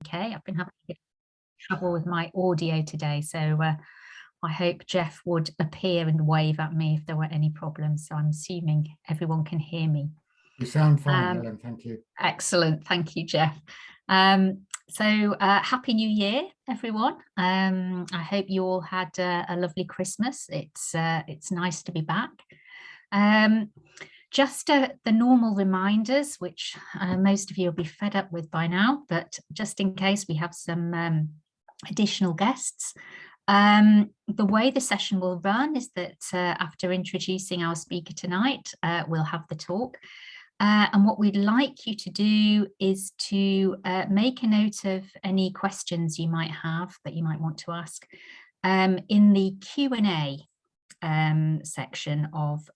okay. I've been having a bit of trouble with my audio today, so I hope Jeff would appear and wave at me if there were any problems. So I'm assuming everyone can hear me. You sound fine, Helen, thank you. Excellent, thank you, Jeff. Happy New Year, everyone. I hope you all had a lovely Christmas. It's nice to be back. Just the normal reminders, which most of you will be fed up with by now, but just in case we have some additional guests. The way the session will run is that after introducing our speaker tonight, we'll have the talk. And what we'd like you to do is to make a note of any questions you might have that you might want to ask in the Q&A section of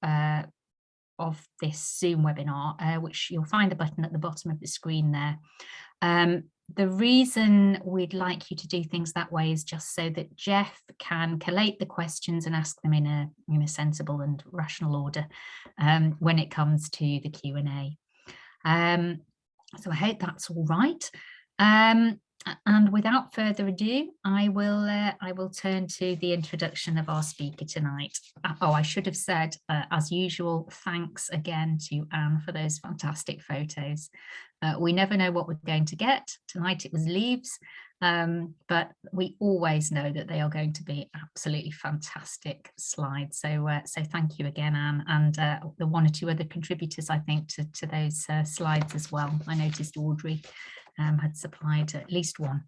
this Zoom webinar, which you'll find the button at the bottom of the screen there. The reason we'd like you to do things that way is just so that Jeff can collate the questions and ask them in a sensible and rational order when it comes to the Q&A. So I hope that's all right. And without further ado, I will turn to the introduction of our speaker tonight. Oh, I should have said, as usual, thanks again to Anne for those fantastic photos. We never know what we're going to get. Tonight it was leaves, but we always know that they are going to be absolutely fantastic slides. So thank you again, Anne, and the one or two other contributors, I think, to those slides as well. I noticed Audrey had supplied at least one.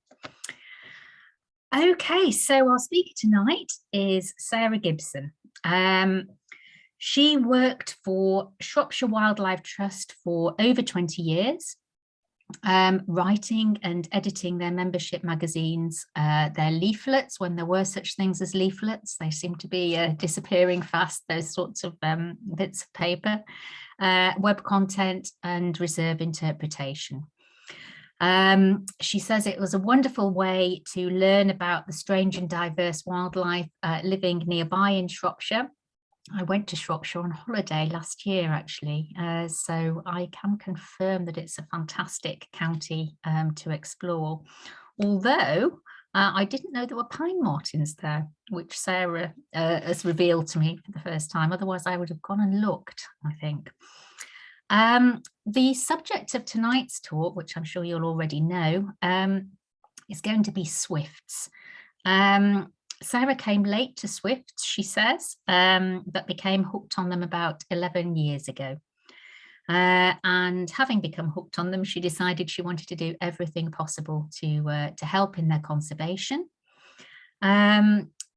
Okay, so our speaker tonight is Sarah Gibson. She worked for Shropshire Wildlife Trust for over 20 years, writing and editing their membership magazines, their leaflets, when there were such things as leaflets. They seem to be disappearing fast, those sorts of bits of paper, web content and reserve interpretation. She says it was a wonderful way to learn about the strange and diverse wildlife living nearby in Shropshire. I went to Shropshire on holiday last year, actually, so I can confirm that it's a fantastic county to explore. Although I didn't know there were pine martens there, which Sarah has revealed to me for the first time. Otherwise, I would have gone and looked, I think. The subject of tonight's talk, which I'm sure you'll already know, is going to be swifts. Sarah came late to swifts, she says, but became hooked on them about 11 years ago. And having become hooked on them, she decided she wanted to do everything possible to help in their conservation.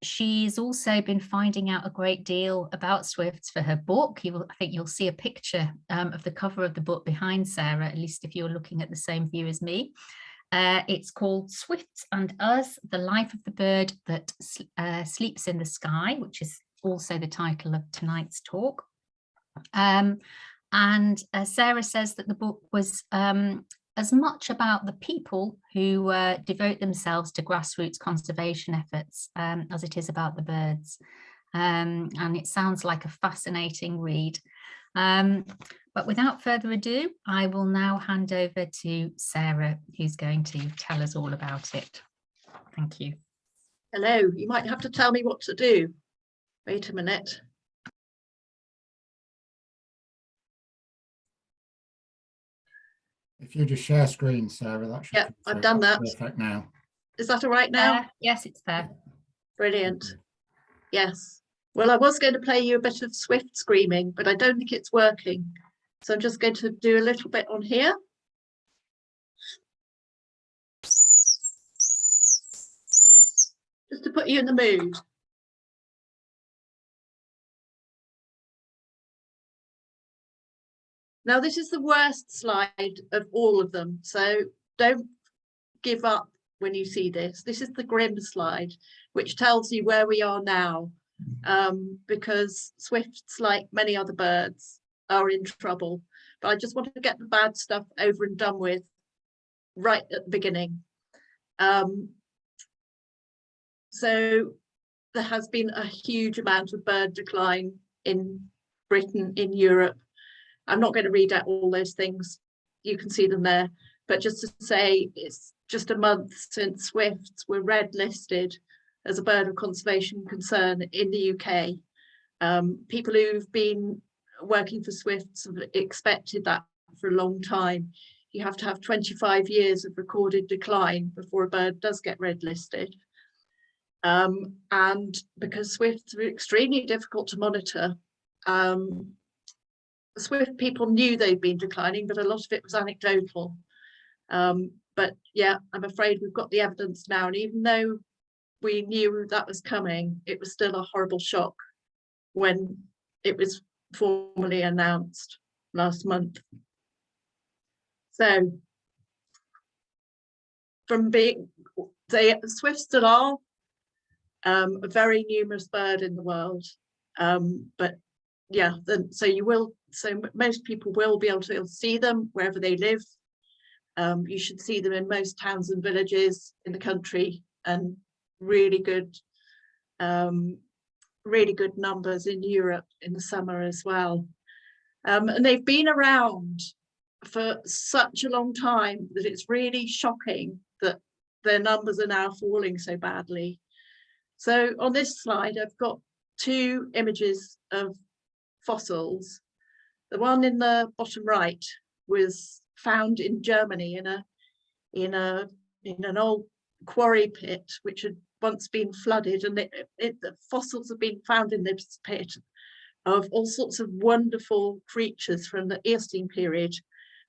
She's also been finding out a great deal about swifts for her book. I think you'll see a picture of the cover of the book behind Sarah, at least if you're looking at the same view as me. It's called Swifts and Us, The Life of the Bird That Sleeps in the Sky, which is also the title of tonight's talk. And Sarah says that the book was as much about the people who devote themselves to grassroots conservation efforts as it is about the birds. And it sounds like a fascinating read. But without further ado, I will now hand over to Sarah, who's going to tell us all about it. Thank you. Hello, you might have to tell me what to do. Wait a minute. If you just share screen, Sarah, that should. Yeah, I've done that. Perfect now. Is that all right now? Yes, it's there. Brilliant. Yes. Well, I was going to play you a bit of swift screaming, but I don't think it's working. So I'm just going to do a little bit on here. Just to put you in the mood. Now, this is the worst slide of all of them, so don't give up when you see this. This is the grim slide, which tells you where we are now, because swifts, like many other birds, are in trouble. But I just wanted to get the bad stuff over and done with right at the beginning. So there has been a huge amount of bird decline in Britain, in Europe. I'm not going to read out all those things. You can see them there. But just to say, just a month since swifts were red listed as a bird of conservation concern in the UK. People who've been working for swifts have expected that for a long time. You have to have 25 years of recorded decline before a bird does get red listed. And because swifts are extremely difficult to monitor, swift people knew they'd been declining, but a lot of it was anecdotal. But yeah, I'm afraid we've got the evidence now, and even though we knew that was coming, it was still a horrible shock when it was formally announced last month. So from being, swifts still are a very numerous bird in the world, but yeah, so most people will be able to see them wherever they live. You should see them in most towns and villages in the country, and really good numbers in Europe in the summer as well. And they've been around for such a long time that it's really shocking that their numbers are now falling so badly. So on this slide, I've got two images of fossils. The one in the bottom right was found in Germany in an old quarry pit which had once been flooded, and the fossils have been found in this pit of all sorts of wonderful creatures from the Eocene period,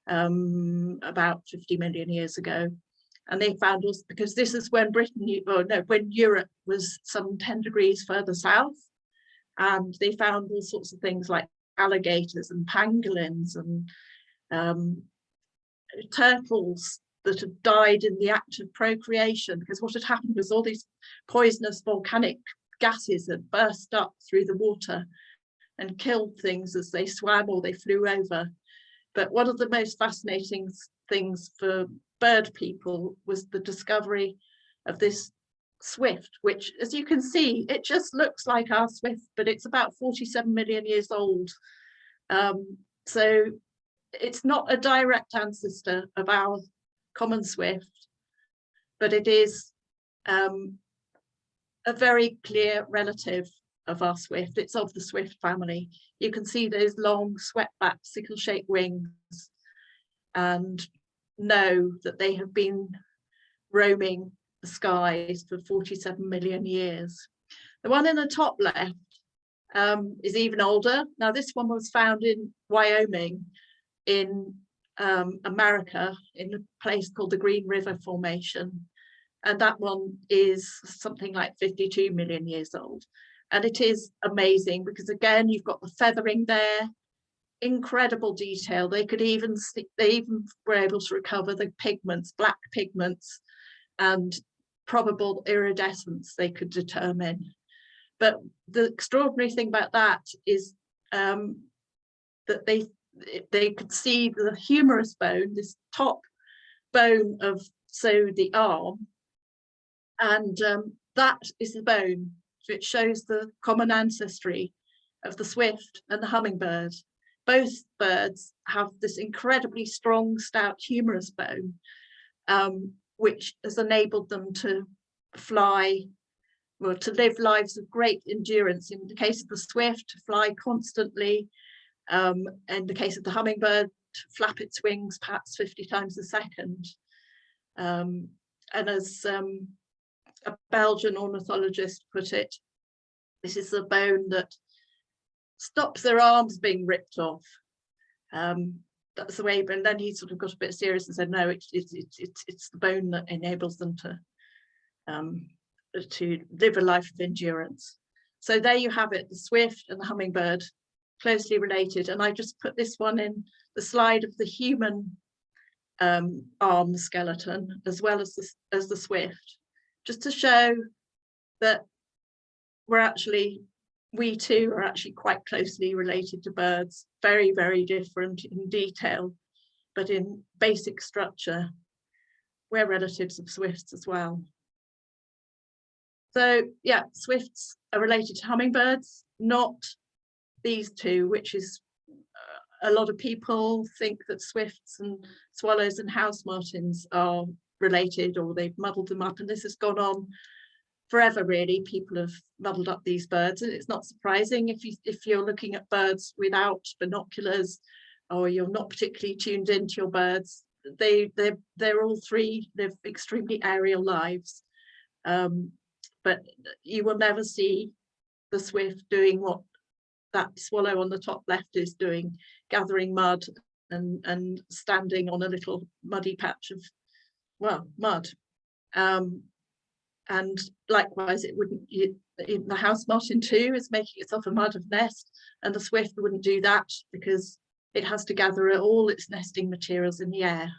about 50 million years ago. And they found us because this is when when Europe was some 10 degrees further south, and they found all sorts of things like alligators and pangolins and turtles that had died in the act of procreation, because what had happened was all these poisonous volcanic gases had burst up through the water and killed things as they swam or they flew over. But one of the most fascinating things for bird people was the discovery of this swift, which, as you can see, it just looks like our swift, but it's about 47 million years old. So it's not a direct ancestor of our common swift, but it is a very clear relative of our swift. It's of the swift family. You can see those long swept-back sickle-shaped wings and know that they have been roaming the skies for 47 million years. The one in the top left is even older. Now this one was found in Wyoming in America, in a place called the Green River Formation, and that one is something like 52 million years old. And it is amazing because, again, you've got the feathering there, incredible detail. They even were able to recover the pigments, black pigments, and probable iridescence they could determine. But the extraordinary thing about that is that they could see the humerus bone, this top bone of the arm, and that is the bone which shows the common ancestry of the swift and the hummingbird. Both birds have this incredibly strong, stout humerus bone, which has enabled them to fly, well, to live lives of great endurance. In the case of the swift, to fly constantly. In the case of the hummingbird, to flap its wings perhaps 50 times a second. And as a Belgian ornithologist put it, this is the bone that stops their arms being ripped off. That's the way, and then he sort of got a bit serious and said, no, it's the bone that enables them to live a life of endurance. So there you have it, the swift and the hummingbird, closely related. And I just put this one in the slide of the human arm skeleton as well as the swift, just to show that we too are actually quite closely related to birds, very, very different in detail, but in basic structure, we're relatives of swifts as well. So yeah, swifts are related to hummingbirds, not these two, which is a lot of people think that swifts and swallows and house martins are related, or they've muddled them up, and this has gone on forever. Really, people have muddled up these birds, and it's not surprising if you're looking at birds without binoculars, or you're not particularly tuned into your birds. They're all three live extremely aerial lives, but you will never see the swift doing what that swallow on the top left is doing, gathering mud and standing on a little muddy patch of, well, mud. And likewise, it wouldn't, the house martin too is making itself a mud of nest, and the swift wouldn't do that because it has to gather all its nesting materials in the air.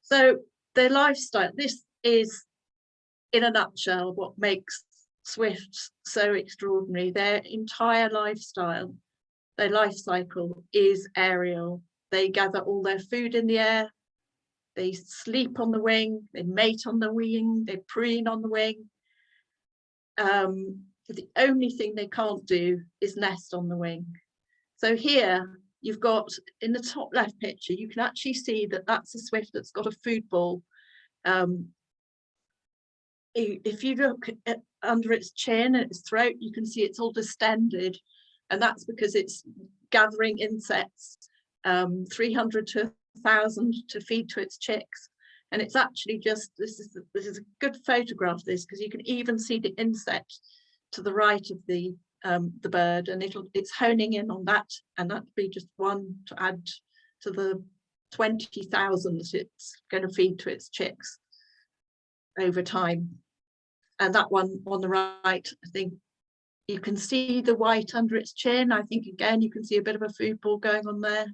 So their lifestyle, this is in a nutshell what makes swifts so extraordinary. Their entire lifestyle, their life cycle is aerial. They gather all their food in the air, they sleep on the wing, they mate on the wing, they preen on the wing. The only thing they can't do is nest on the wing. So here you've got, in the top left picture, you can actually see that that's a swift that's got a food ball. If you look at under its chin and its throat, you can see it's all distended, and that's because it's gathering insects, 300 to 1,000 to feed to its chicks. And it's actually just, this is a good photograph of this, because you can even see the insect to the right of the bird, and it's honing in on that, and that'd be just one to add to the 20,000 that it's going to feed to its chicks over time. And that one on the right, I think you can see the white under its chin. I think again you can see a bit of a food ball going on there.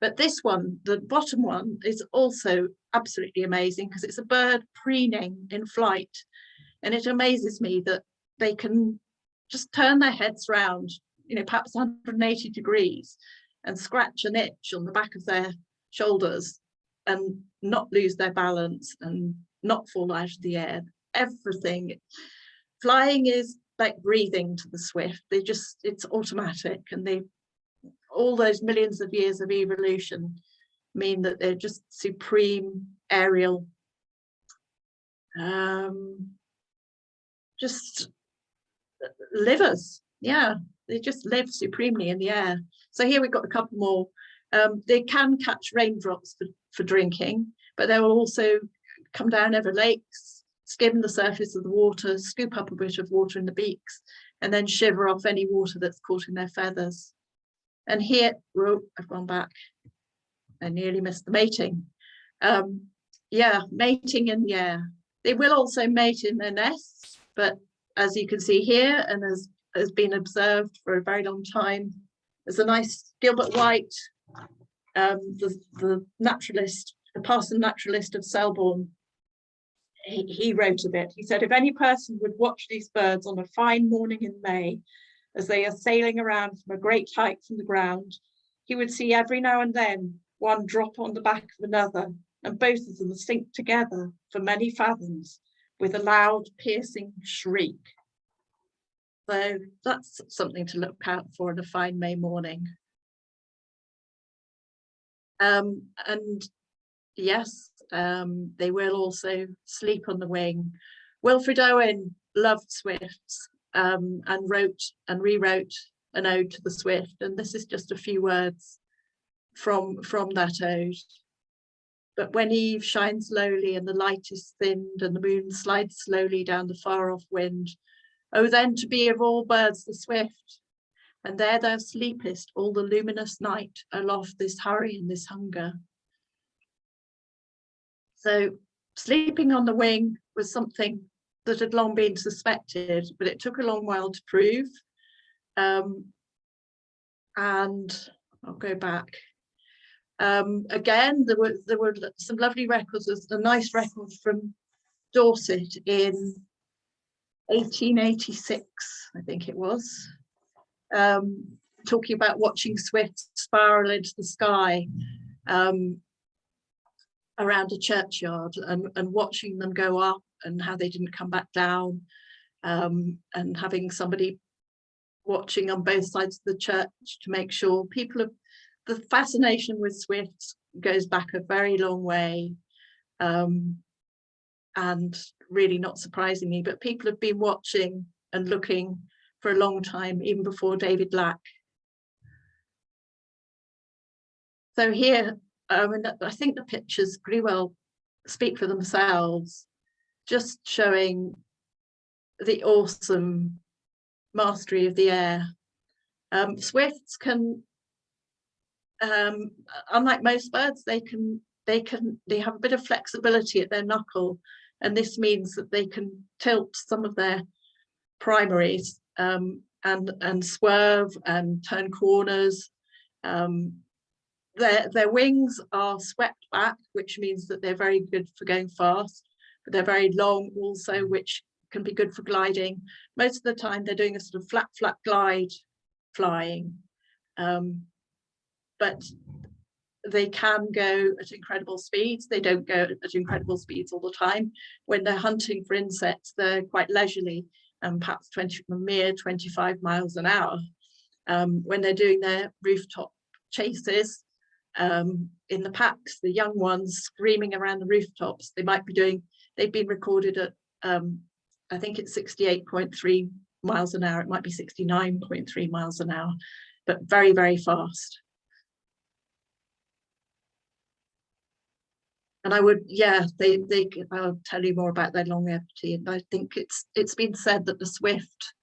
But this one, the bottom one, is also absolutely amazing, because it's a bird preening in flight, and it amazes me that they can just turn their heads round, you know, perhaps 180 degrees, and scratch an itch on the back of their shoulders and not lose their balance and not fall out of the air. Everything, flying is like breathing to the swift. It's automatic, and all those millions of years of evolution mean that they're just supreme aerial, just livers. Yeah, they just live supremely in the air. So here we've got a couple more. They can catch raindrops for drinking, but they will also come down over lakes, skim the surface of the water, scoop up a bit of water in the beaks, and then shiver off any water that's caught in their feathers. And here, whoa, I've gone back. I nearly missed the mating. Yeah, mating in the air. They will also mate in their nests, but as you can see here, and has been observed for a very long time, there's a nice Gilbert White, the naturalist, the Parson naturalist of Selborne. He wrote of it. He said, if any person would watch these birds on a fine morning in May, as they are sailing around from a great height from the ground, he would see every now and then one drop on the back of another, and both of them sink together for many fathoms with a loud, piercing shriek. So that's something to look out for on a fine May morning. And yes, they will also sleep on the wing. Wilfred Owen loved swifts, and wrote and rewrote an ode to the swift, and this is just a few words from that ode. But when eve shines lowly and the light is thinned and the moon slides slowly down the far off wind, oh then to be of all birds the swift, and there thou sleepest all the luminous night aloft this hurry and this hunger. So sleeping on the wing was something that had long been suspected, but it took a long while to prove. And I'll go back. Again, there were some lovely records. There's a nice record from Dorset in 1886, I think it was, talking about watching swifts spiral into the sky around a churchyard, and watching them go up and how they didn't come back down, and having somebody watching on both sides of the church to make sure. the fascination with swifts goes back a very long way, and really not surprisingly, but people have been watching and looking for a long time, even before David Lack. So here, and I think the pictures pretty well speak for themselves, just showing the awesome mastery of the air. Swifts can, unlike most birds, they have a bit of flexibility at their knuckle, and this means that they can tilt some of their primaries and swerve and turn corners. Their wings are swept back, which means that they're very good for going fast, but they're very long also, which can be good for gliding. Most of the time they're doing a sort of flat glide flying, but they can go at incredible speeds. They don't go at incredible speeds all the time. When they're hunting for insects, they're quite leisurely, perhaps 25 miles an hour. When they're doing their rooftop chases, in the packs, the young ones screaming around the rooftops, they've been recorded at, I think it's 68.3 miles an hour. It might be 69.3 miles an hour, but very, very fast. And I would, I'll tell you more about their longevity. And I think it's been said that the swift,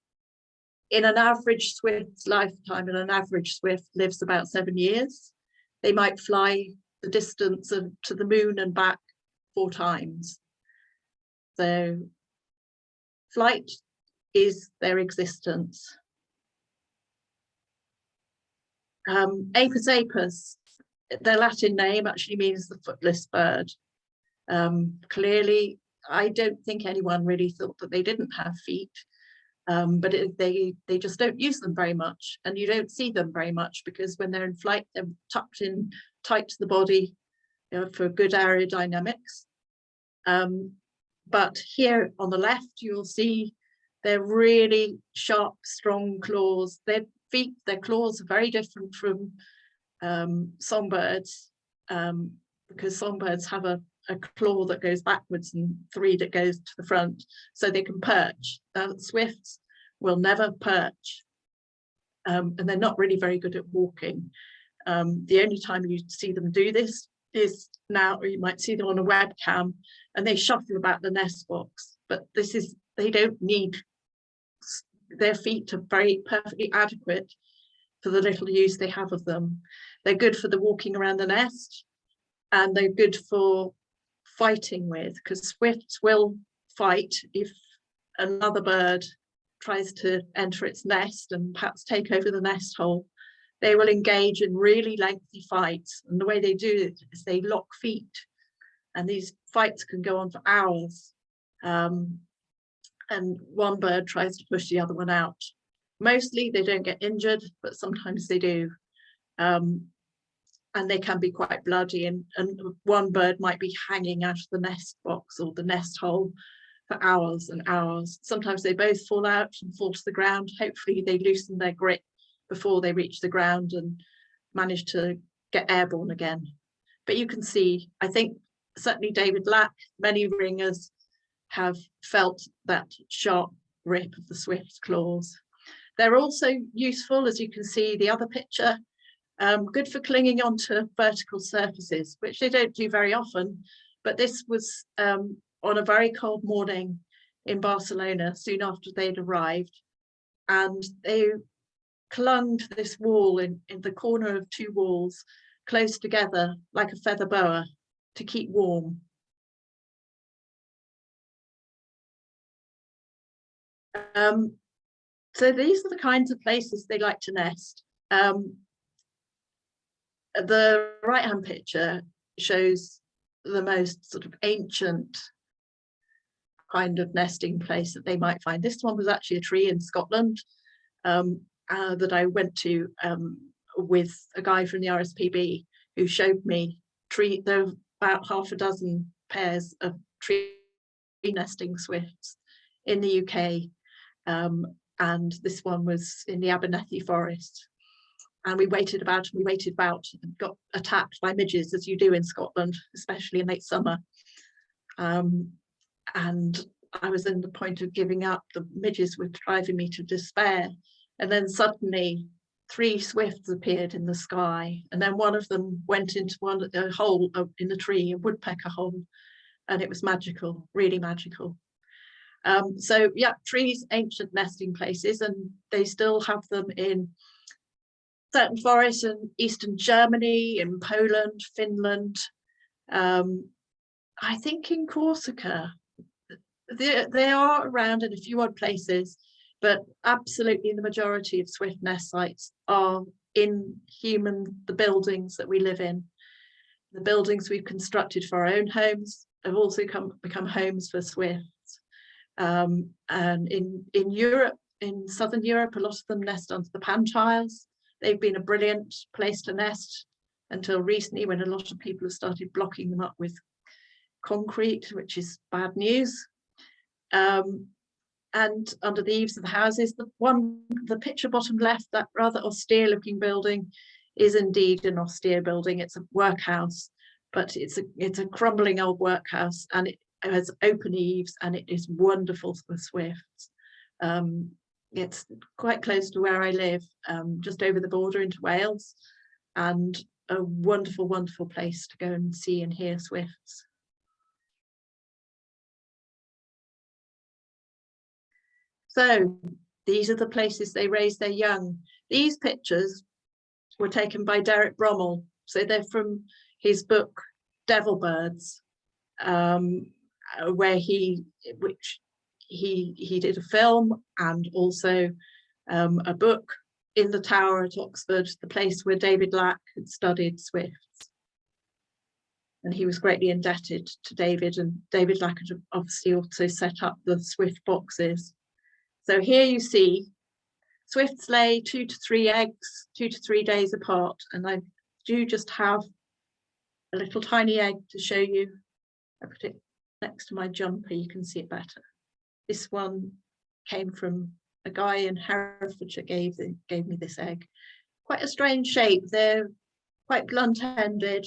in an average swift's lifetime, and an average swift lives about 7 years. They might fly the distance to the moon and back 4 times. So flight is their existence. Apus apus, their Latin name actually means the footless bird. Clearly, I don't think anyone really thought that they didn't have feet, but they just don't use them very much, and you don't see them very much because when they're in flight, they're tucked in tight to the body, for good aerodynamics. But here on the left, you'll see they're really sharp, strong claws. Their feet, their claws are very different from songbirds, because songbirds have a claw that goes backwards and 3 that goes to the front, so they can perch. Swifts will never perch, and they're not really very good at walking. The only time you see them do this is now, or you might see them on a webcam, and they shuffle about the nest box, but they don't need, their feet are very perfectly adequate for the little use they have of them. They're good for the walking around the nest, and they're good for fighting with, because swifts will fight if another bird tries to enter its nest and perhaps take over the nest hole. They will engage in really lengthy fights, and the way they do it is they lock feet, and these fights can go on for hours, and one bird tries to push the other one out. Mostly they don't get injured, but sometimes they do, and they can be quite bloody, and one bird might be hanging out of the nest box or the nest hole for hours and hours. Sometimes they both fall out and fall to the ground. Hopefully they loosen their grip before they reach the ground and manage to get airborne again. But you can see, I think certainly David Lack, many ringers have felt that sharp grip of the swift claws. They're also useful, as you can see the other picture, good for clinging onto vertical surfaces, which they don't do very often. But this was on a very cold morning in Barcelona, soon after they'd arrived, and they clung to this wall in the corner of 2 walls, close together like a feather boa, to keep warm. So these are the kinds of places they like to nest. The right-hand picture shows the most sort of ancient kind of nesting place that they might find. This one was actually a tree in Scotland that I went to with a guy from the RSPB who showed me there were about 6 pairs of tree nesting swifts in the UK, and this one was in the Abernethy forest. And we waited about and got attacked by midges, as you do in Scotland, especially in late summer. And I was in the point of giving up. The midges were driving me to despair. And then suddenly 3 swifts appeared in the sky. And then one of them went into a hole in the tree, a woodpecker hole. And it was magical, really magical. So yeah, trees, ancient nesting places, and they still have them in certain forests in eastern Germany, in Poland, Finland, I think in Corsica. They are around in a few odd places, but absolutely the majority of swift nest sites are in the buildings that we live in. The buildings we've constructed for our own homes have also become homes for swifts. And in Europe, in southern Europe, a lot of them nest under the pantiles. They've been a brilliant place to nest until recently, when a lot of people have started blocking them up with concrete, which is bad news. And under the eaves of the houses, the picture bottom left, that rather austere looking building, is indeed an austere building. It's a workhouse, but it's a crumbling old workhouse, and it has open eaves, and it is wonderful for swifts. It's quite close to where I live, just over the border into Wales, and a wonderful, wonderful place to go and see and hear swifts. So these are the places they raise their young. These pictures were taken by Derek Brommel. So they're from his book, Devil Birds, where he did a film and also a book in the tower at Oxford, the place where David Lack had studied swifts. And he was greatly indebted to David, and David Lack had obviously also set up the swift boxes. So here you see swifts lay 2 to 3 eggs, 2 to 3 days apart. And I do just have a little tiny egg to show you. I put it next to my jumper, you can see it better. This one came from a guy in Herefordshire, gave me this egg. Quite a strange shape. They're quite blunt-ended,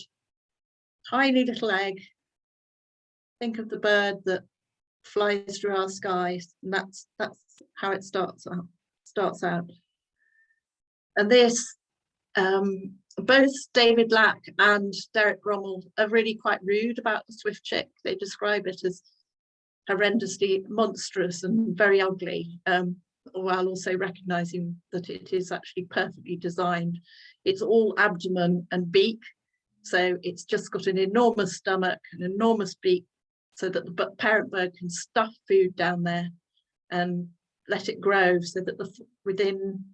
tiny little egg. Think of the bird that flies through our skies, and that's how it starts out. And this, both David Lack and Derek Brommel are really quite rude about the swift chick. They describe it as horrendously monstrous and very ugly, while also recognizing that it is actually perfectly designed. It's all abdomen and beak, so it's just got an enormous stomach, an enormous beak, so that the parent bird can stuff food down there and let it grow, so that within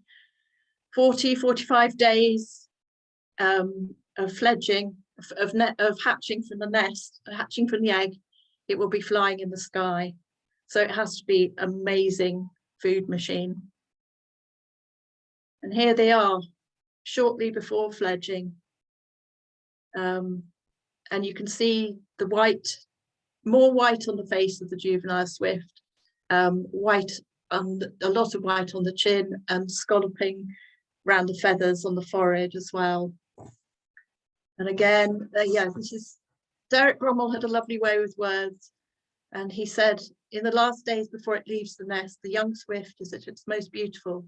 45 days of fledging, of hatching from the nest, hatching from the egg, it will be flying in the sky. So it has to be an amazing food machine. And here they are, shortly before fledging. And you can see the white, more white on the face of the juvenile swift, white, and a lot of white on the chin, and scalloping around the feathers on the forehead as well. And again, yeah, this is, Derek Brommel had a lovely way with words, and he said, in the last days before it leaves the nest, the young swift is at its most beautiful.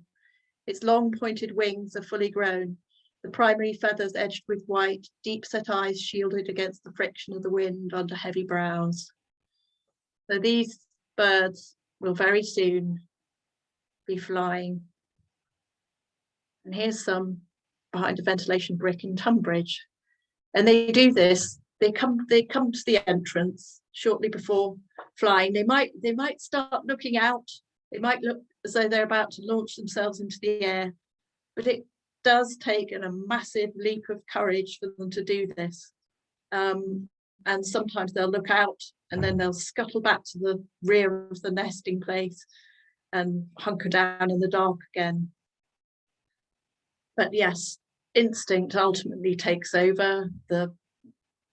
Its long pointed wings are fully grown, the primary feathers edged with white, deep-set eyes shielded against the friction of the wind under heavy brows. So these birds will very soon be flying. And here's some behind a ventilation brick in Tunbridge. And they do this, they come to the entrance shortly before flying. They might start looking out, they might look as though they're about to launch themselves into the air, but it does take a massive leap of courage for them to do this. And sometimes they'll look out and then they'll scuttle back to the rear of the nesting place and hunker down in the dark again. But yes, instinct ultimately takes over. The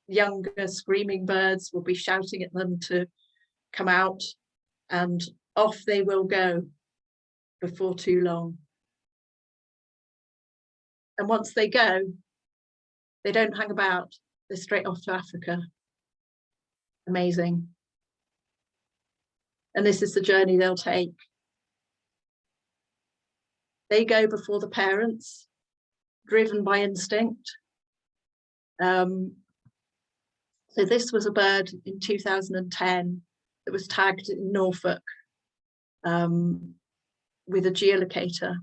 younger screaming birds will be shouting at them to come out, and off they will go before too long. And once they go, they don't hang about, they're straight off to Africa. Amazing. And this is the journey they'll take. They go before the parents, driven by instinct. So this was a bird in 2010 that was tagged in Norfolk with a geolocator.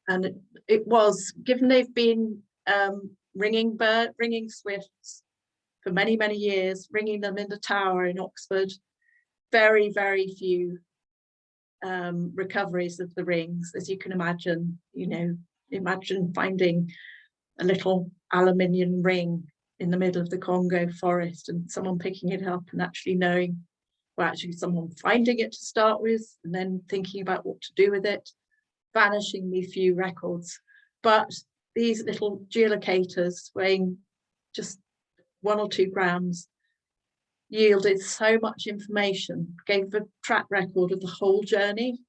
And it was, given they've been ringing swifts for many, many years, ringing them in the tower in Oxford, very, very few recoveries of the rings, as you can imagine. You know, imagine finding a little aluminium ring in the middle of the Congo forest and someone picking it up and actually knowing, well, actually someone finding it to start with and then thinking about what to do with it. Vanishingly few records, but these little geolocators weighing just 1 or 2 grams yielded so much information, gave a track record of the whole journey.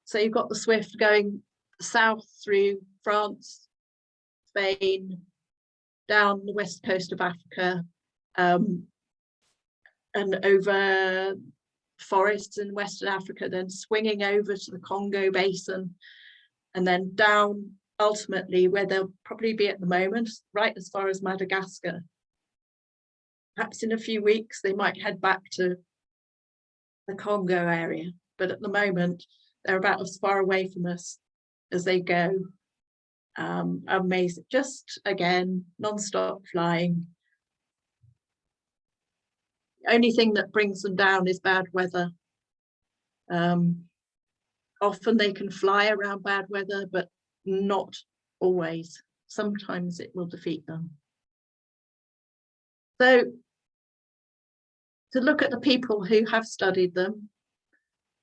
So you've got the swift going south through France, Spain, down the west coast of Africa, and over forests in Western Africa, then swinging over to the Congo basin, and then down ultimately where they'll probably be at the moment, right as far as Madagascar. Perhaps in a few weeks they might head back to the Congo area, but at the moment they're about as far away from us as they go. Amazing, just again, non-stop flying. The only thing that brings them down is bad weather. Often they can fly around bad weather, but not always. Sometimes it will defeat them. So to look at the people who have studied them,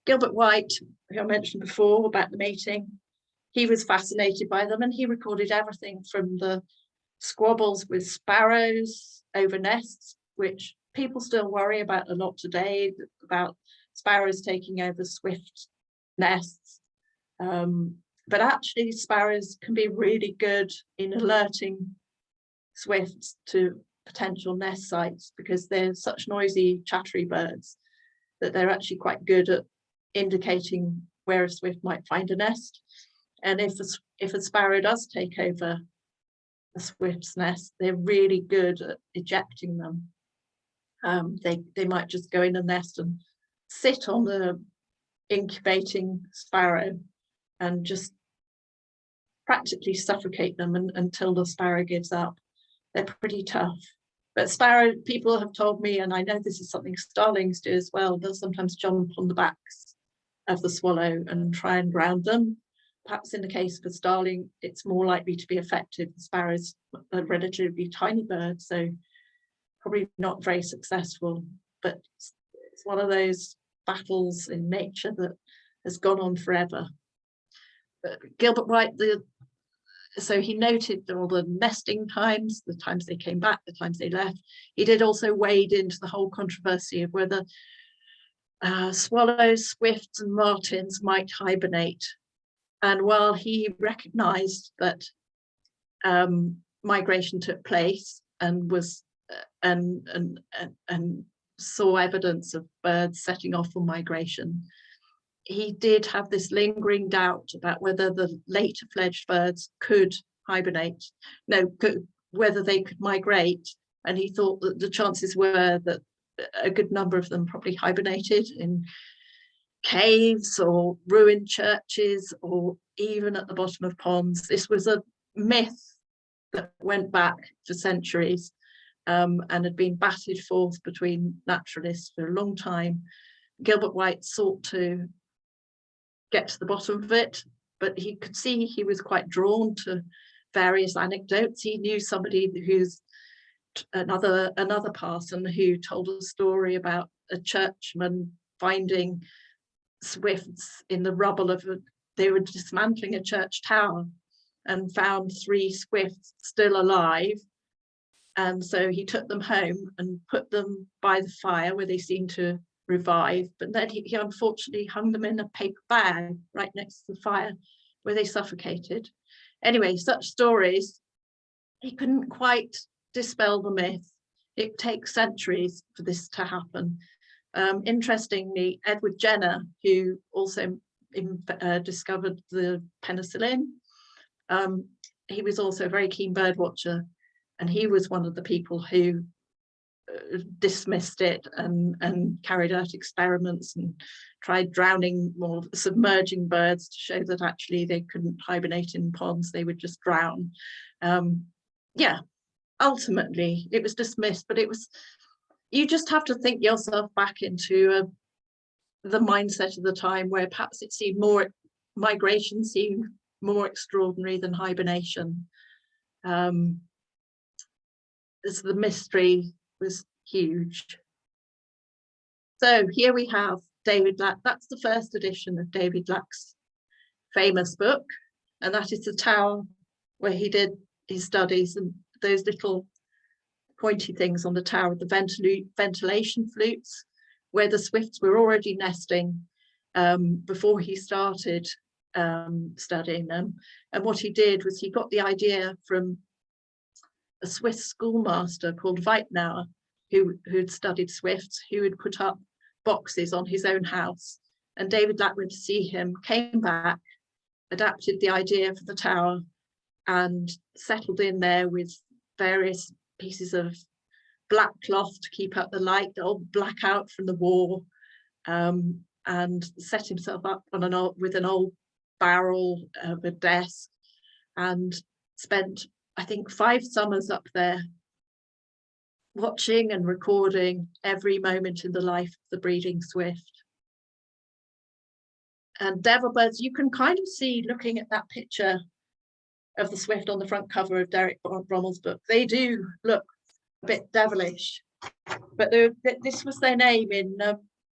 Gilbert White, who I mentioned before about the mating, he was fascinated by them and he recorded everything from the squabbles with sparrows over nests, which people still worry about a lot today, about sparrows taking over swift nests. But actually sparrows can be really good in alerting swifts to potential nest sites because they're such noisy, chattery birds that they're actually quite good at indicating where a swift might find a nest. And if a sparrow does take over a swift's nest, they're really good at ejecting them. They might just go in a nest and sit on the incubating sparrow and just practically suffocate them until the sparrow gives up. They're pretty tough. But sparrow, people have told me, and I know this is something starlings do as well, they'll sometimes jump on the backs of the swallow and try and ground them. Perhaps in the case of a starling, it's more likely to be effective. The sparrow's a relatively tiny bird, so probably not very successful, but it's one of those battles in nature that has gone on forever. But Gilbert White, so he noted all the nesting times, the times they came back, the times they left. He did also wade into the whole controversy of whether swallows, swifts and martins might hibernate. And while he recognized that migration took place and was and saw evidence of birds setting off on migration, he did have this lingering doubt about whether the later fledged birds could hibernate, whether they could migrate. And he thought that the chances were that a good number of them probably hibernated in caves or ruined churches or even at the bottom of ponds. This was a myth that went back for centuries and had been batted forth between naturalists for a long time. Gilbert White sought to get to the bottom of it, but he could see he was quite drawn to various anecdotes. He knew somebody who's another parson who told a story about a churchman finding swifts in the rubble of they were dismantling a church tower and found 3 swifts still alive. And so he took them home and put them by the fire where they seemed to revive, but then he unfortunately hung them in a paper bag right next to the fire where they suffocated. Anyway, such stories, he couldn't quite dispel the myth. It takes centuries for this to happen. Interestingly, Edward Jenner, who also discovered the penicillin, he was also a very keen bird watcher, and he was one of the people who dismissed it and carried out experiments and tried drowning or submerging birds to show that actually they couldn't hibernate in ponds, they would just drown. Yeah, ultimately it was dismissed, but it was, you just have to think yourself back into the mindset of the time, where perhaps it seemed more, migration seemed more extraordinary than hibernation. As the mystery was huge. So here we have David Lack. That's the first edition of David Lack's famous book, and that is the tower where he did his studies, and those little pointy things on the tower, the ventilation flutes, where the swifts were already nesting before he started studying them. And what he did was he got the idea from a Swiss schoolmaster called Weitnauer, who'd studied swifts, who had put up boxes on his own house. And David Lack went to see him, came back, adapted the idea for the tower, and settled in there with various pieces of black cloth to keep out the light, the old blackout from the war, and set himself up on with an old barrel of a desk, and spent, I think, 5 summers up there, watching and recording every moment in the life of the breeding swift. And devil birds, you can kind of see, looking at that picture of the swift on the front cover of Derek Brommel's book, they do look a bit devilish, but this was their name in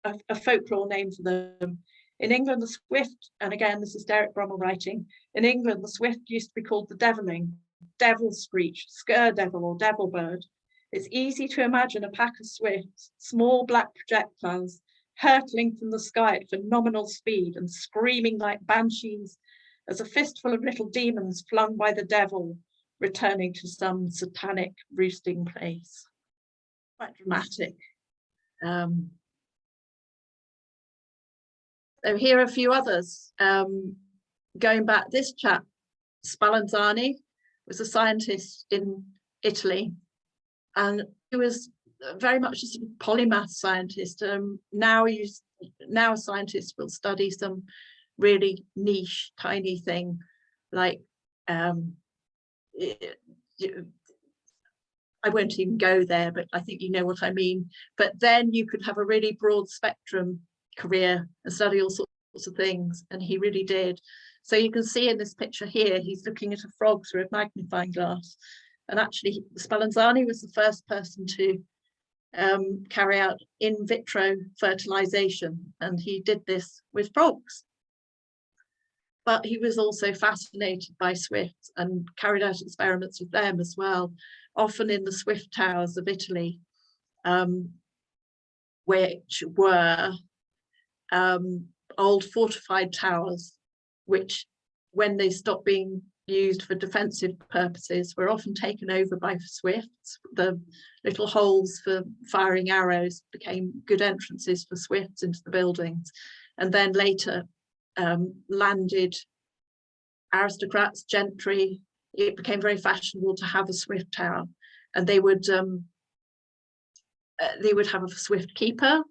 a folklore name for them. In England, the swift, and again, this is Derek Brommel writing, in England, the swift used to be called the deviling, devil screech, scare devil, or devil bird. It's easy to imagine a pack of swifts, small black projectiles, hurtling from the sky at phenomenal speed and screaming like banshees as a fistful of little demons flung by the devil returning to some satanic roosting place. Quite dramatic. So here are a few others. Going back, this chap, Spallanzani, was a scientist in Italy, and he was very much a sort of polymath scientist. Now a scientist will study some really niche, tiny thing, like I won't even go there, but I think you know what I mean. But then you could have a really broad spectrum career and study all sorts of things, and he really did. So you can see in this picture here, he's looking at a frog through a magnifying glass, and actually Spallanzani was the first person to carry out in vitro fertilization, and he did this with frogs. But he was also fascinated by swifts and carried out experiments with them as well, often in the swift towers of Italy, which were old fortified towers, which, when they stopped being used for defensive purposes, were often taken over by swifts. The little holes for firing arrows became good entrances for swifts into the buildings, and then later landed aristocrats, gentry. It became very fashionable to have a swift tower, and they would have a swift keeper,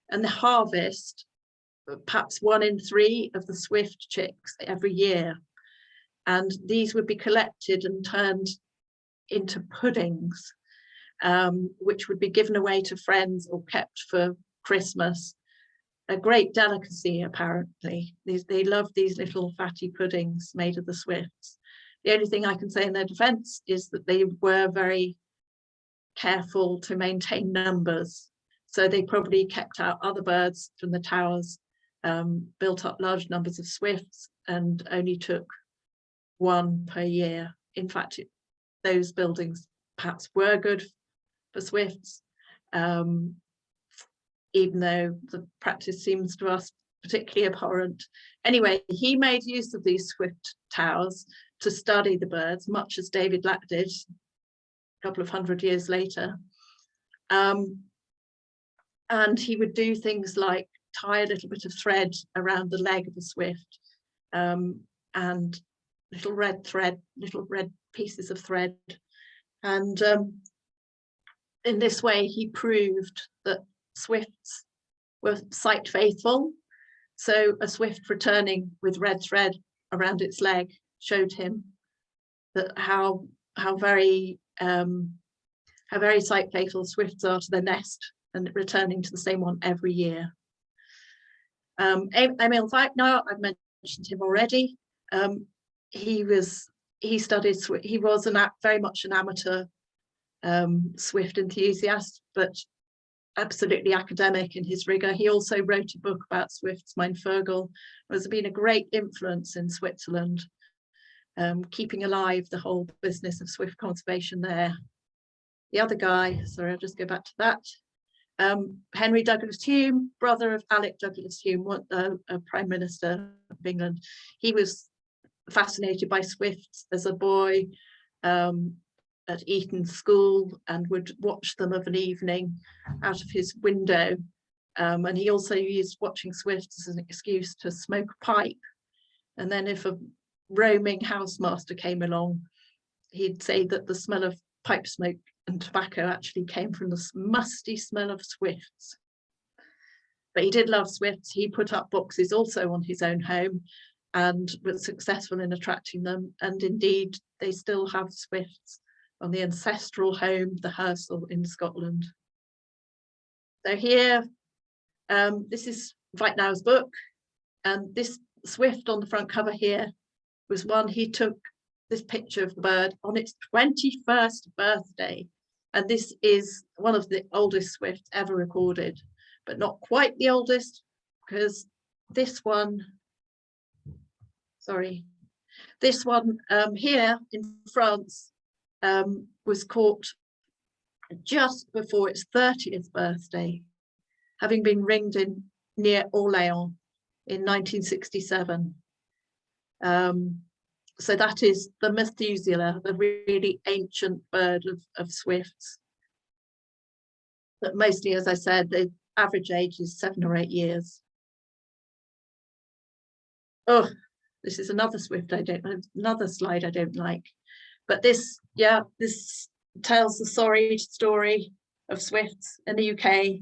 and the harvest, perhaps 1 in 3 of the swift chicks every year, and these would be collected and turned into puddings, which would be given away to friends or kept for Christmas. A great delicacy, apparently. They love these little fatty puddings made of the swifts. The only thing I can say in their defense is that they were very careful to maintain numbers. So they probably kept out other birds from the towers, built up large numbers of swifts, and only took 1 per year. In fact, those buildings perhaps were good for swifts, even though the practice seems to us particularly abhorrent. Anyway, he made use of these swift towers to study the birds, much as David Lack did a couple of 100 years later. And he would do things like tie a little bit of thread around the leg of a swift, and little red pieces of thread. And in this way, he proved that swifts were sight faithful. So a swift returning with red thread around its leg showed him that how very sight faithful swifts are to their nest, and returning to the same one every year. Emil Wagner, I've mentioned him already. He was very much an amateur swift enthusiast, but absolutely academic in his rigor. He also wrote a book about swifts, Mein Vogel, has been a great influence in Switzerland, keeping alive the whole business of swift conservation there. The other guy, sorry, I'll just go back to that. Henry Douglas Hume, brother of Alec Douglas Hume, a Prime Minister of England. He was fascinated by swifts as a boy at Eton School, and would watch them of an evening out of his window. And he also used watching swifts as an excuse to smoke a pipe. And then if a roaming housemaster came along, he'd say that the smell of pipe smoke and tobacco actually came from the musty smell of swifts. But he did love swifts. He put up boxes also on his own home and was successful in attracting them. And indeed, they still have swifts on the ancestral home, the Hersal in Scotland. So here, this is Weitnau's book, and this swift on the front cover here was one he took this picture of the bird on its 21st birthday. And this is one of the oldest swifts ever recorded, but not quite the oldest, because this one here in France was caught just before its 30th birthday, having been ringed in near Orléans in 1967. So that is the Methuselah, the really ancient bird of swifts. But mostly, as I said, the average age is 7 or 8 years. Oh, this is another swift another slide I don't like. But this tells the sorry story of swifts in the UK,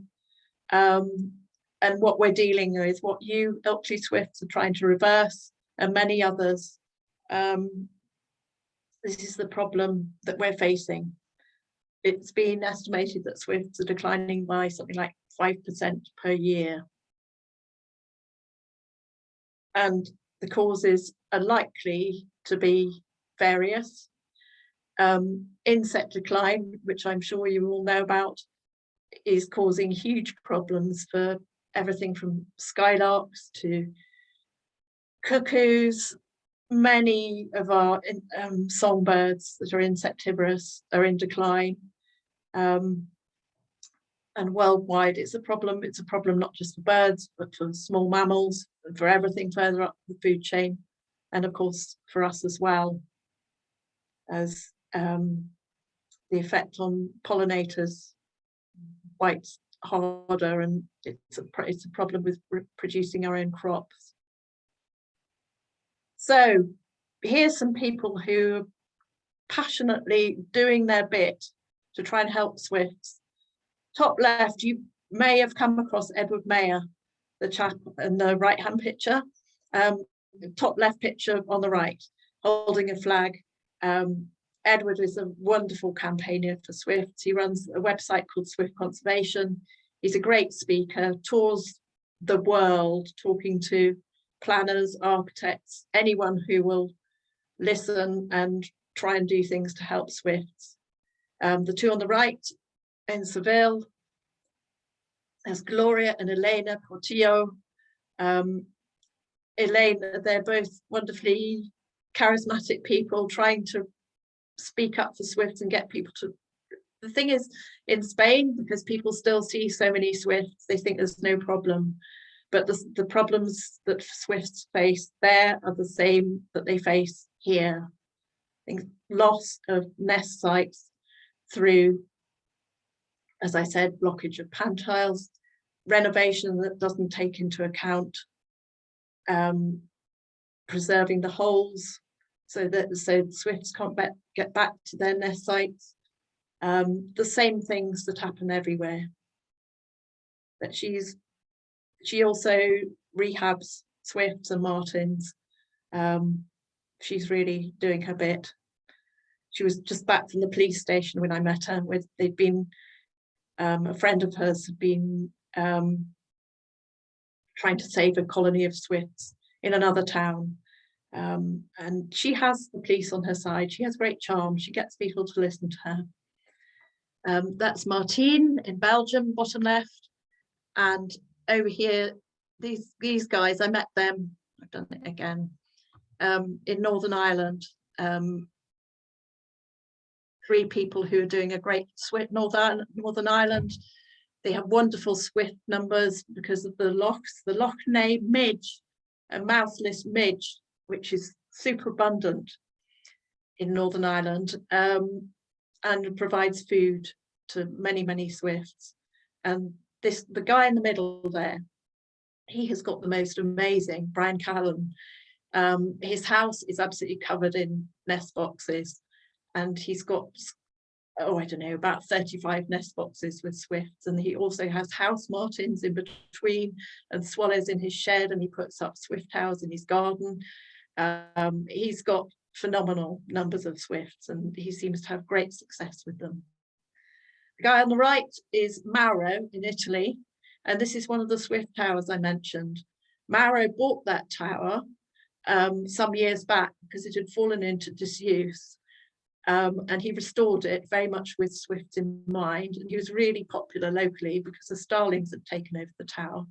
and what we're dealing with, what you Ilkley swifts are trying to reverse, and many others. This is the problem that we're facing. It's been estimated that swifts are declining by something like 5% per year. And the causes are likely to be various. Insect decline, which I'm sure you all know about, is causing huge problems for everything from skylarks to cuckoos. Many of our songbirds that are insectivorous are in decline. And worldwide, it's a problem. It's a problem not just for birds, but for small mammals and for everything further up the food chain. And of course, for us as well, as the effect on pollinators bites harder, and it's a problem with producing our own crops. So here's some people who are passionately doing their bit to try and help swifts. Top left, you may have come across Edward Mayer, the chap in the right-hand picture. Top left picture on the right, holding a flag. Edward is a wonderful campaigner for swifts. He runs a website called Swift Conservation. He's a great speaker, tours the world talking to planners, architects, anyone who will listen and try and do things to help swifts. The two on the right in Seville, there's Gloria and Elena Portillo. Elena, they're both wonderfully charismatic people trying to speak up for swifts and get people to. The thing is, in Spain, because people still see so many swifts, they think there's no problem. but the problems that swifts face there are the same that they face here. I think loss of nest sites through, as I said, blockage of pantiles, renovation that doesn't take into account preserving the holes so that swifts can't get back to their nest sites. The same things that happen everywhere. But she also rehabs swifts and martins. She's really doing her bit. She was just back from the police station when I met her. They'd been a friend of hers had been trying to save a colony of swifts in another town. And she has the police on her side. She has great charm. She gets people to listen to her. That's Martine in Belgium, bottom left. And over here, these guys, I met them, I've done it again, in Northern Ireland. 3 people who are doing a great swift Northern Ireland. They have wonderful swift numbers because of the lochs, the Loch Ness midge, a mouthless midge, which is super abundant in Northern Ireland, and provides food to many swifts. And the guy in the middle there, he has got the most amazing, Brian Callan. His house is absolutely covered in nest boxes, and he's got, oh, I don't know, about 35 nest boxes with swifts. And he also has house martins in between and swallows in his shed, and he puts up swift howls in his garden. He's got phenomenal numbers of swifts, and he seems to have great success with them. The guy on the right is Mauro in Italy, and this is one of the swift towers I mentioned. Mauro bought that tower some years back because it had fallen into disuse. And he restored it very much with swifts in mind, and he was really popular locally because the starlings had taken over the tower,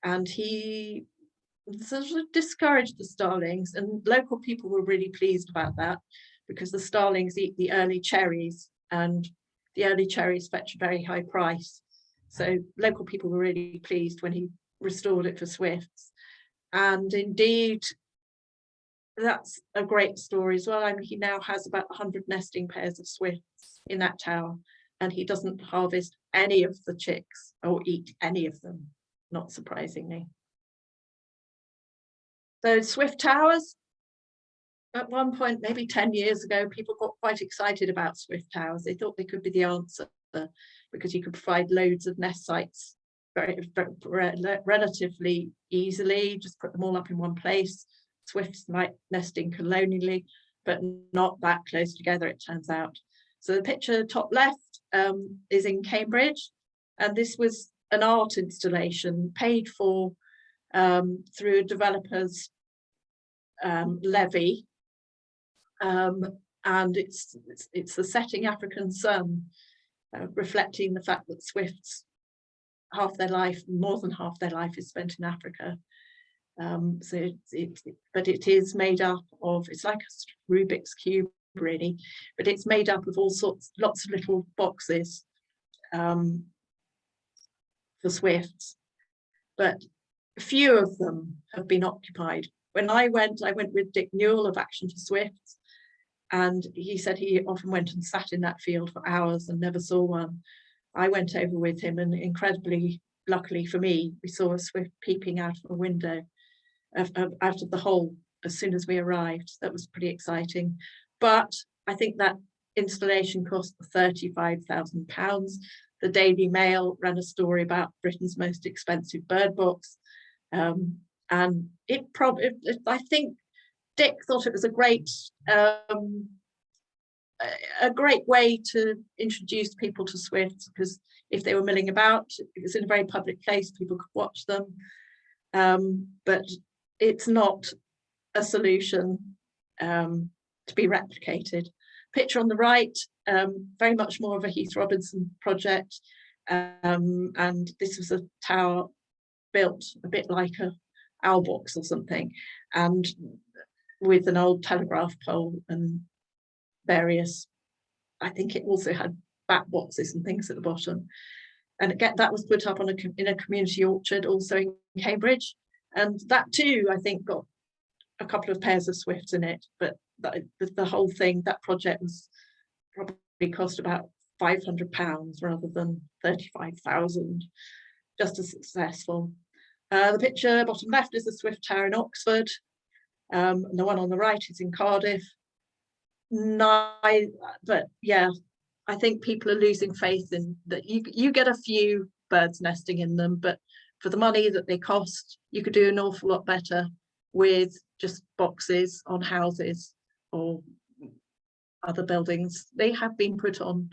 and he sort of discouraged the starlings, and local people were really pleased about that because the starlings eat the early cherries, and the early cherries fetch a very high price. So local people were really pleased when he restored it for swifts. And indeed, that's a great story as well. I mean, he now has about 100 nesting pairs of swifts in that tower, and he doesn't harvest any of the chicks or eat any of them, not surprisingly. So swift towers, at one point, maybe 10 years ago, people got quite excited about swift towers. They thought they could be the answer because you could provide loads of nest sites relatively easily, just put them all up in one place. Swifts like nesting colonially, but not that close together, it turns out. So the picture top left is in Cambridge, and this was an art installation paid for through a developer's levy, and it's the setting African sun, reflecting the fact that swifts, half their life, more than half their life, is spent in Africa. But it is made up of, it's like a Rubik's cube really, but it's made up of lots of little boxes for swifts, but few of them have been occupied. When I went with Dick Newell of Action for Swifts, and he said he often went and sat in that field for hours and never saw one. I went over with him, and incredibly, luckily for me, we saw a swift peeping out of a window, out of the hole as soon as we arrived. That was pretty exciting. But I think that installation cost £35,000. The Daily Mail ran a story about Britain's most expensive bird box. And I think Dick thought it was a great way to introduce people to swifts, because if they were milling about, it was in a very public place, people could watch them. But it's not a solution to be replicated. Picture on the right, very much more of a Heath Robinson project, and this was a tower built a bit like a owl box or something, and with an old telegraph pole and various, I think it also had bat boxes and things at the bottom. And again, that was put up on in a community orchard also in Cambridge. And that too, I think, got a couple of pairs of swifts in it. But the whole thing, that project was probably cost about £500 rather than 35,000, just as successful. The picture bottom left is the Swift Tower in Oxford. And the one on the right is in Cardiff. But yeah, I think people are losing faith in that. You get a few birds nesting in them, but for the money that they cost, you could do an awful lot better with just boxes on houses or other buildings. They have been put on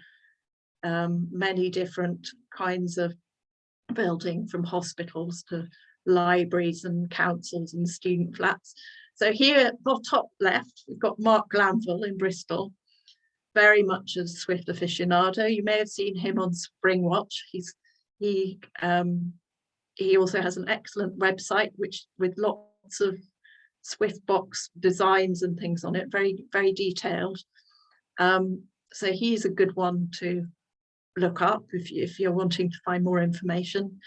many different kinds of building, from hospitals to libraries and councils and student flats. So here, top left, we've got Mark Glanville in Bristol, very much a swift aficionado. You may have seen him on Spring Watch. He also has an excellent website with lots of swift box designs and things on it, very, very detailed. So he's a good one to look up if you're wanting to find more information.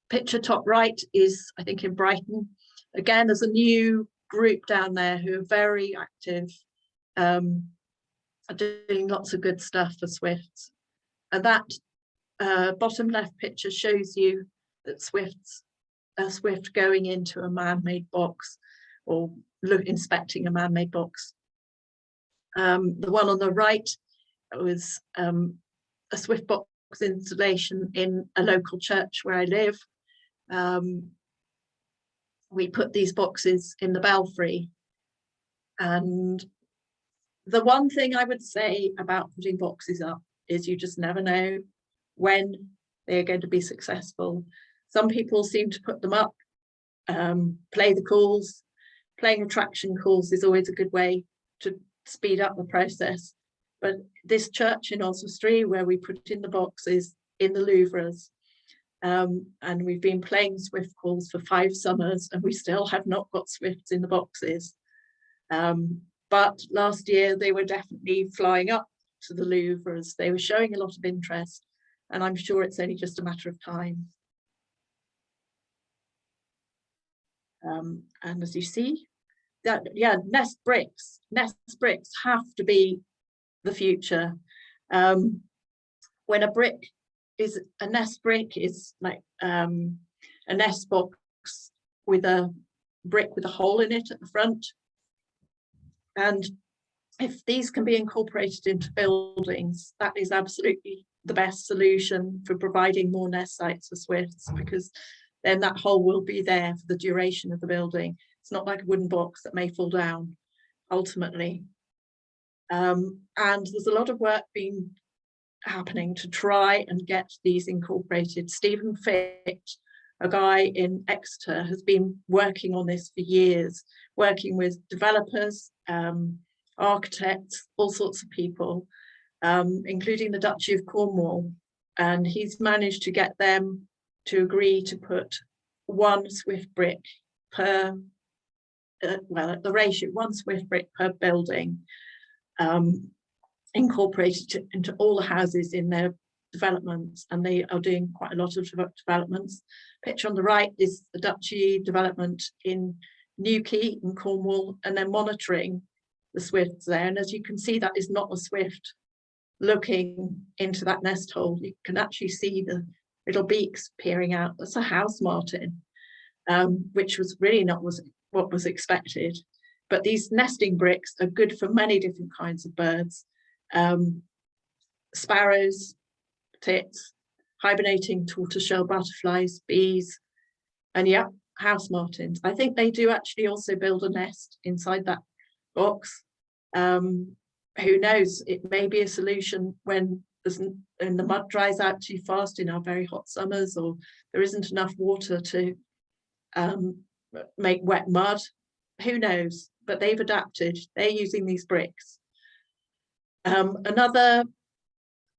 Picture top right is, I think, in Brighton. Again, there's a new group down there who are very active, are doing lots of good stuff for swifts. And that bottom left picture shows you that a swift going into a man-made box, or inspecting a man-made box. The one on the right was a swift box installation in a local church where I live. We put these boxes in the belfry, and the one thing I would say about putting boxes up is you just never know when they're going to be successful. Some people seem to put them up, play the calls. Playing attraction calls is always a good way to speed up the process. But this church in Oswestry, where we put in the boxes in the louvres, and we've been playing swift calls for 5 summers, and we still have not got swifts in the boxes. But last year they were definitely flying up to the louvres. They were showing a lot of interest, and I'm sure it's only just a matter of time. And as you see, nest bricks have to be the future. When a nest brick is like a nest box with a brick with a hole in it at the front. And if these can be incorporated into buildings, that is absolutely the best solution for providing more nest sites for swifts, because then that hole will be there for the duration of the building. It's not like a wooden box that may fall down ultimately. And there's a lot of work being happening to try and get these incorporated. Stephen Fitt, a guy in Exeter, has been working on this for years, working with developers, architects, all sorts of people, including the Duchy of Cornwall. And he's managed to get them to agree to put 1 swift brick per, at the ratio, 1 swift brick per building, incorporated into all the houses in their developments, and they are doing quite a lot of developments. Picture on the right is the Duchy development in Newquay in Cornwall, and they're monitoring the swifts there. And as you can see, that is not a swift looking into that nest hole. You can actually see the little beaks peering out. That's a house martin, which was really not what was expected. But these nesting bricks are good for many different kinds of birds. Sparrows, tits, hibernating tortoiseshell butterflies, bees, and yeah, house martins. I think they do actually also build a nest inside that box. Who knows, it may be a solution when the mud dries out too fast in our very hot summers, or there isn't enough water to make wet mud. Who knows, but they've adapted. They're using these bricks. Another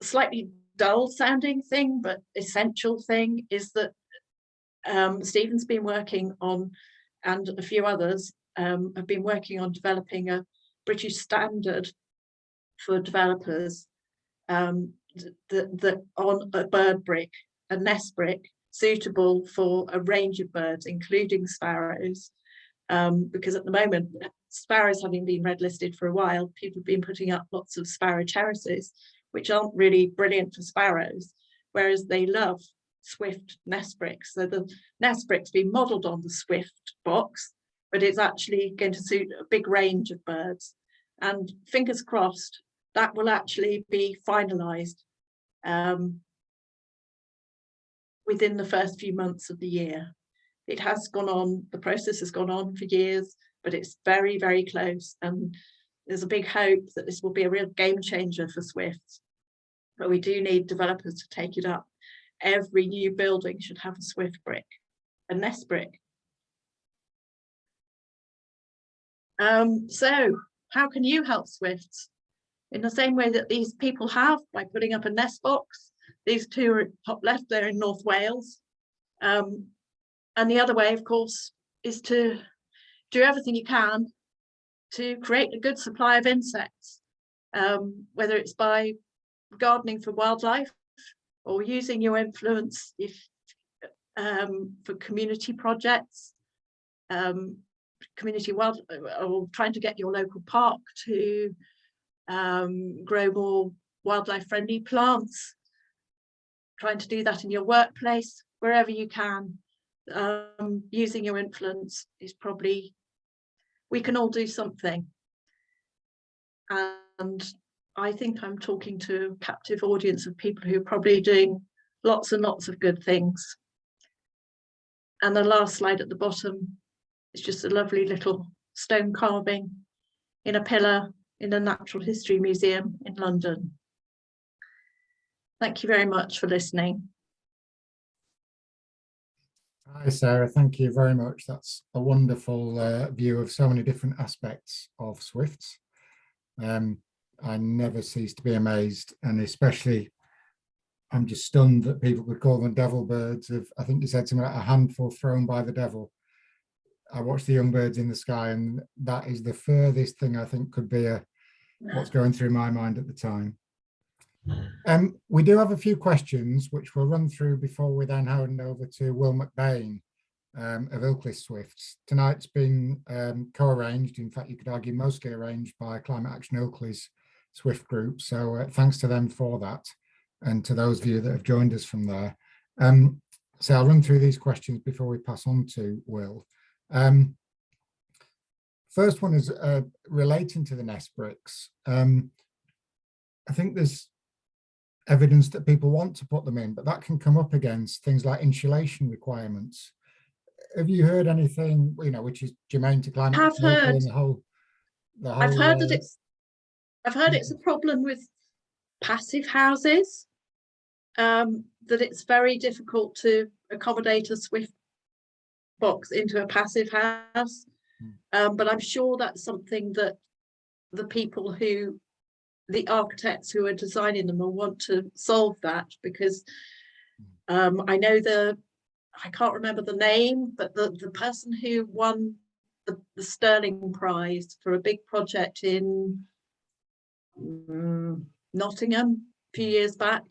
slightly dull sounding thing, but essential thing, is that Stephen's been working on, and a few others have been working on developing a British standard for developers on a bird brick, a nest brick, suitable for a range of birds, including sparrows. Because at the moment, sparrows having been red listed for a while, people have been putting up lots of sparrow terraces, which aren't really brilliant for sparrows, whereas they love swift nest bricks. So the nest brick's been modelled on the swift box, but it's actually going to suit a big range of birds. And fingers crossed, that will actually be finalised within the first few months of the year. It has gone on, the process has gone on for years, but it's very, very close. And there's a big hope that this will be a real game changer for Swifts. But we do need developers to take it up. Every new building should have a Swift brick, a nest brick. So how can you help Swifts? In the same way that these people have, by putting up a nest box. These two are top left, they're in North Wales. And the other way, of course, is to do everything you can to create a good supply of insects, whether it's by gardening for wildlife or using your influence for community projects, community wild, or trying to get your local park to grow more wildlife friendly plants, trying to do that in your workplace, wherever you can. Using your influence is probably, we can all do something. And I think I'm talking to a captive audience of people who are probably doing lots and lots of good things. And the last slide at the bottom is just a lovely little stone carving in a pillar in the Natural History Museum in London. Thank you very much for listening. Hi, Sarah. Thank you very much. That's a wonderful view of so many different aspects of Swifts. I never cease to be amazed, and especially I'm just stunned that people could call them devil birds. I think you said something like a handful thrown by the devil. I watched the young birds in the sky, and that is the furthest thing I think could be what's going through my mind at the time. We do have a few questions which we'll run through before we then hand over to Will McBain of Ilkley Swifts. Tonight's been co-arranged, in fact you could argue mostly arranged by Climate Action Ilkley's Swift group, so thanks to them for that, and to those of you that have joined us from there. So I'll run through these questions before we pass on to Will. First one is relating to the nest bricks. I think there's evidence that people want to put them in, but that can come up against things like insulation requirements. Have you heard anything, which is germane to climate? I've heard. And the whole I've heard that it's a problem with passive houses, that it's very difficult to accommodate a Swift box into a passive house. But I'm sure that's something that the architects who are designing them will want to solve that, because I know I can't remember the name, but the person who won the Sterling Prize for a big project in Nottingham a few years back,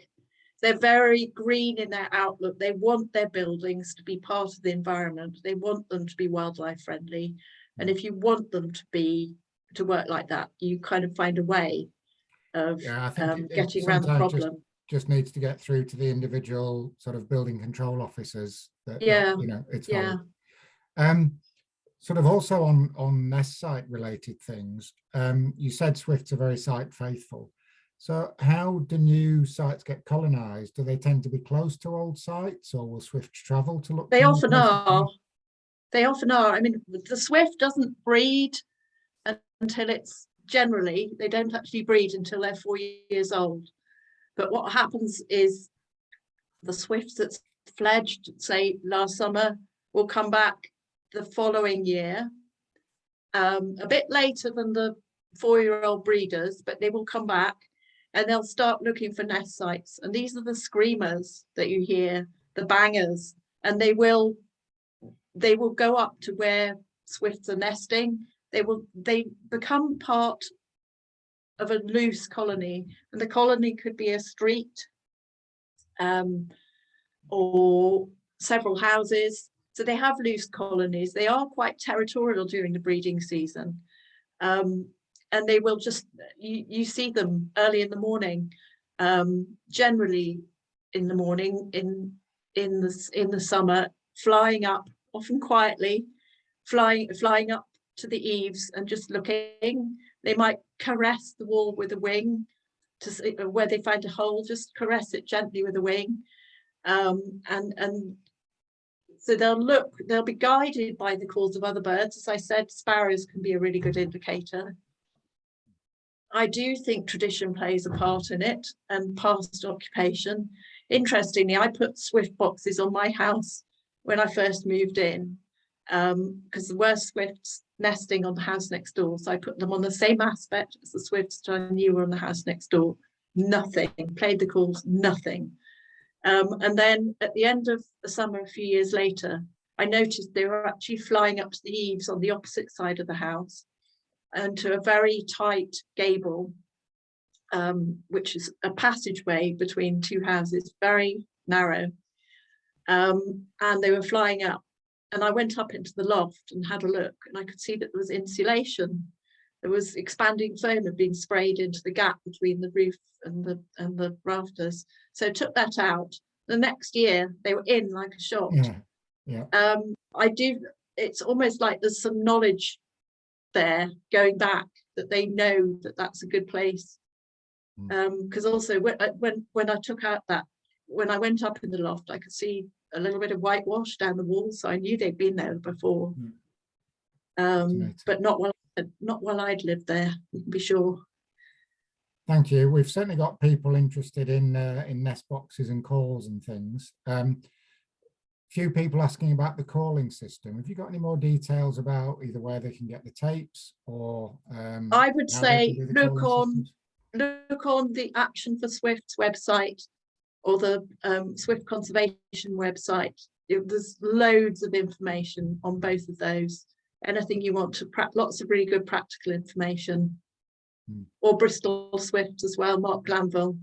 they're very green in their outlook. They want their buildings to be part of the environment. They want them to be wildlife friendly. And if you want them to work like that, you kind of find a way of getting around the problem. Just needs to get through to the individual sort of building control officers. It's hard. Sort of also on nest site related things. You said Swifts are very site faithful. So how do new sites get colonised? Do they tend to be close to old sites, or will Swifts travel to look? They often are. They often are. I mean, the Swift doesn't breed until they don't actually breed until they're 4 years old. But what happens is the Swift that's fledged, say last summer, will come back the following year, a bit later than the 4-year-old breeders, but they will come back and they'll start looking for nest sites. And these are the screamers that you hear, the bangers, and they will go up to where Swifts are nesting. They become part of a loose colony, and the colony could be a street or several houses. So they have loose colonies. They are quite territorial during the breeding season, and they will just you see them early in the morning, generally in the morning in the summer, flying up, often quietly, flying up to the eaves and just looking. They might caress the wall with a wing to see where they find a hole, just caress it gently with a wing, and so they'll be guided by the calls of other birds. As I said, sparrows can be a really good indicator. I do think tradition plays a part in it, and past occupation. Interestingly, I put swift boxes on my house when I first moved in, because there were swifts nesting on the house next door. So I put them on the same aspect as the swifts that I knew were on the house next door. Nothing, played the calls, nothing. And then at the end of the summer, a few years later, I noticed they were actually flying up to the eaves on the opposite side of the house and to a very tight gable, which is a passageway between two houses, very narrow. And they were flying up. And I went up into the loft and had a look, and I could see that there was insulation. There was expanding foam had been sprayed into the gap between the roof and the rafters. So I took that out. The next year they were in like a shot. Yeah. It's almost like there's some knowledge there going back, that they know that that's a good place. Because also when I took out that, when I went up in the loft, I could see a little bit of whitewash down the wall, so I knew they'd been there before. But not while I'd lived there, you can be sure. Thank you. We've certainly got people interested in nest boxes and calls and things. Few people asking about the calling system. Have you got any more details about either where they can get the tapes or I would say look on systems? the Action for Swifts website or the Swift Conservation website. There's loads of information on both of those. Anything you want to, lots of really good practical information. Or Bristol Swift as well, Mark Glanville.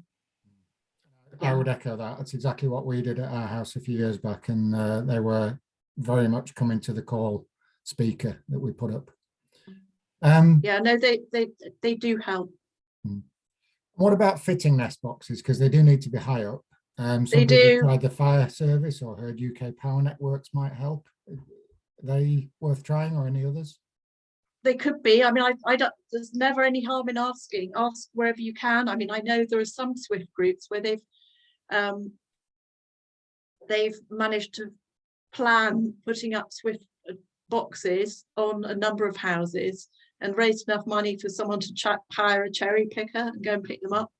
I would echo that. That's exactly what we did at our house a few years back, and they were very much coming to the call speaker that we put up. Yeah, no, they do help. What about fitting nest boxes? Because they do need to be high up. They do. Tried the fire service or heard UK Power Networks might help. Are they worth trying, or any others? They could be. I mean, I don't. There's never any harm in asking. Ask wherever you can. I mean, I know there are some Swift groups where they've managed to plan putting up Swift boxes on a number of houses and raised enough money for someone to hire a cherry picker and go and pick them up.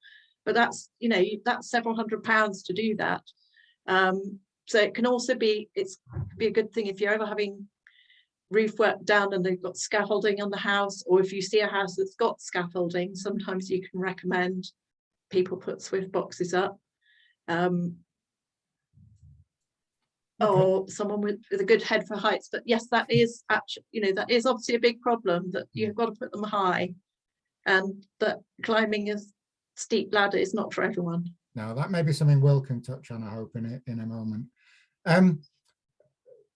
But that's, you know, that's several £100s to do that. So it can also be, it's be a good thing if you're ever having roof work down and they've got scaffolding on the house, or if you see a house that's got scaffolding, sometimes you can recommend people put Swift boxes up. Or someone with a good head for heights. But yes, that is actually, you know, that is obviously a big problem, that you've got to put them high, and that climbing a steep ladder is not for everyone. No, that may be something Will can touch on, I hope, in a moment.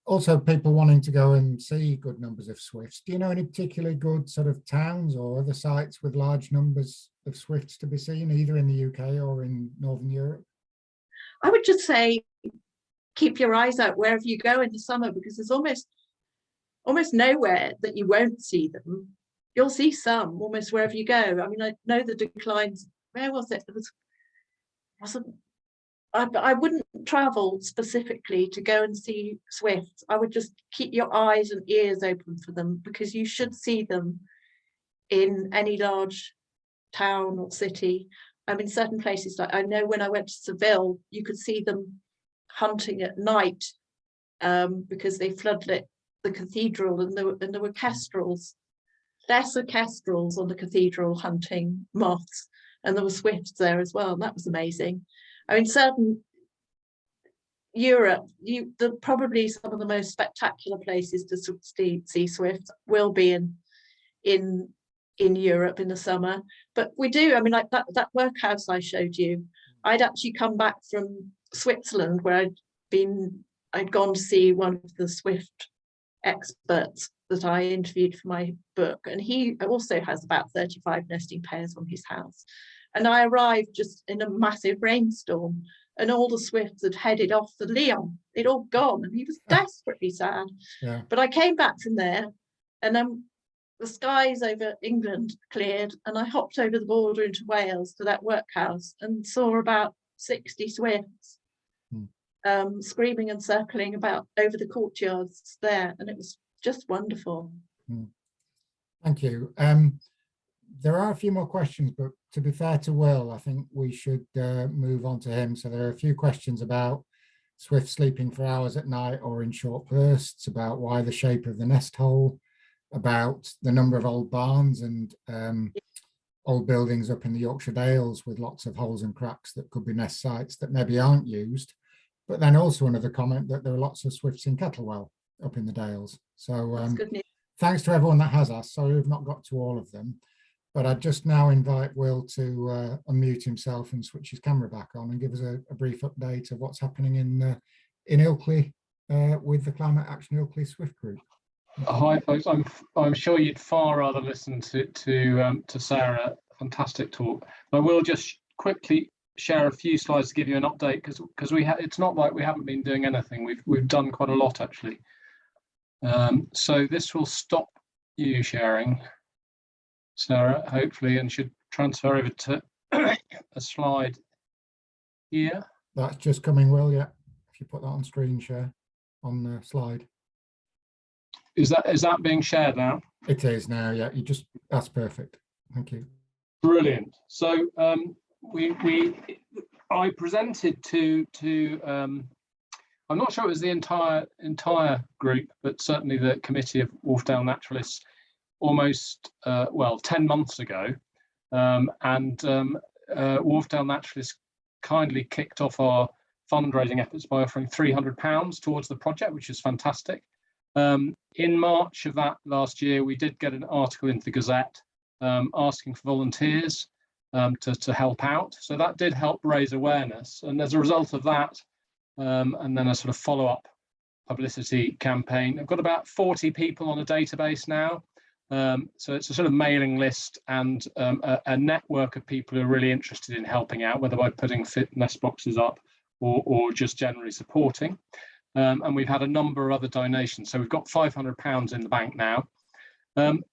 Also, people wanting to go and see good numbers of swifts. Do you know any particularly good sort of towns or other sites with large numbers of swifts to be seen, either in the UK or in Northern Europe? I would just say keep your eyes out wherever you go in the summer, because there's almost nowhere that you won't see them. You'll see some almost wherever you go. I mean, I know the declines. Where was it? I wouldn't travel specifically to go and see swifts. I would just keep your eyes and ears open for them, because you should see them in any large town or city. I mean, certain places, like I know when I went to Seville, you could see them hunting at night, because they floodlit the cathedral, and there were kestrels, lesser kestrels on the cathedral hunting moths, and there were swifts there as well, and that was amazing. I mean, certain Europe, probably some of the most spectacular places to see swifts will be in in Europe in the summer. But we do, I mean, like that workhouse I showed you, I'd actually come back from Switzerland where I'd gone to see one of the swift experts that I interviewed for my book, and he also has about 35 nesting pairs on his house. And I arrived just in a massive rainstorm, and all the swifts had headed off to Lyon. They'd all gone, and he was desperately sad. Yeah. But I came back from there, and the skies over England cleared, and I hopped over the border into Wales to that workhouse and saw about 60 swifts screaming and circling about over the courtyards there, and it was just wonderful. Thank you. There are a few more questions, but to be fair to Will, I think we should move on to him. So there are a few questions about swift sleeping for hours at night or in short bursts, about why the shape of the nest hole, about the number of old barns and old buildings up in the Yorkshire Dales with lots of holes and cracks that could be nest sites that maybe aren't used. But then also another comment that there are lots of swifts in Kettlewell up in the Dales. So thanks to everyone that has asked. Sorry we've not got to all of them. But I'd just now invite Will to unmute himself and switch his camera back on and give us a brief update of what's happening in Ilkley with the Climate Action Ilkley Swift Group. Hi folks, I'm sure you'd far rather listen to Sarah. Fantastic talk. I will just quickly share a few slides to give you an update because it's not like we haven't been doing anything. We've done quite a lot actually. So this will stop you sharing, Sarah, hopefully, and should transfer over to a slide here. That's just coming, Will, yeah. If you put that on screen share on the slide. Is that being shared now? It is now, yeah. That's perfect. Thank you. Brilliant. So I presented to I'm not sure it was the entire group, but certainly the committee of Wharfdale Naturalists almost 10 months ago, and Wharfdale Naturalists kindly kicked off our fundraising efforts by offering £300 towards the project, which is fantastic. In March of that last year, we did get an article into the Gazette asking for volunteers to help out. So that did help raise awareness. And as a result of that, and then a sort of follow-up publicity campaign, I've got about 40 people on a database now. So it's a sort of mailing list and a network of people who are really interested in helping out, whether by putting fit nest boxes up or just generally supporting. And we've had a number of other donations. So we've got £500 in the bank now.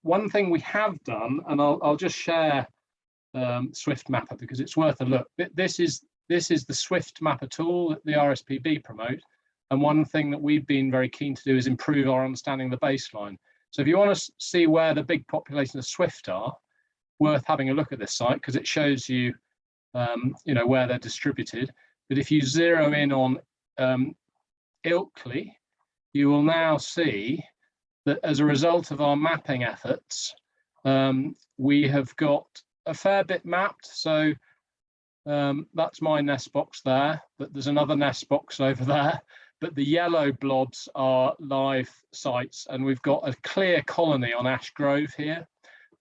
One thing we have done, and I'll just share Swift Mapper because it's worth a look. This is the Swift Mapper tool that the RSPB promote. And one thing that we've been very keen to do is improve our understanding of the baseline. So if you want to see where the big population of Swift are, worth having a look at this site because it shows you, where they're distributed. But if you zero in on Ilkley, you will now see that as a result of our mapping efforts, we have got a fair bit mapped. So that's my nest box there, but there's another nest box over there. But the yellow blobs are live sites, and we've got a clear colony on Ash Grove here.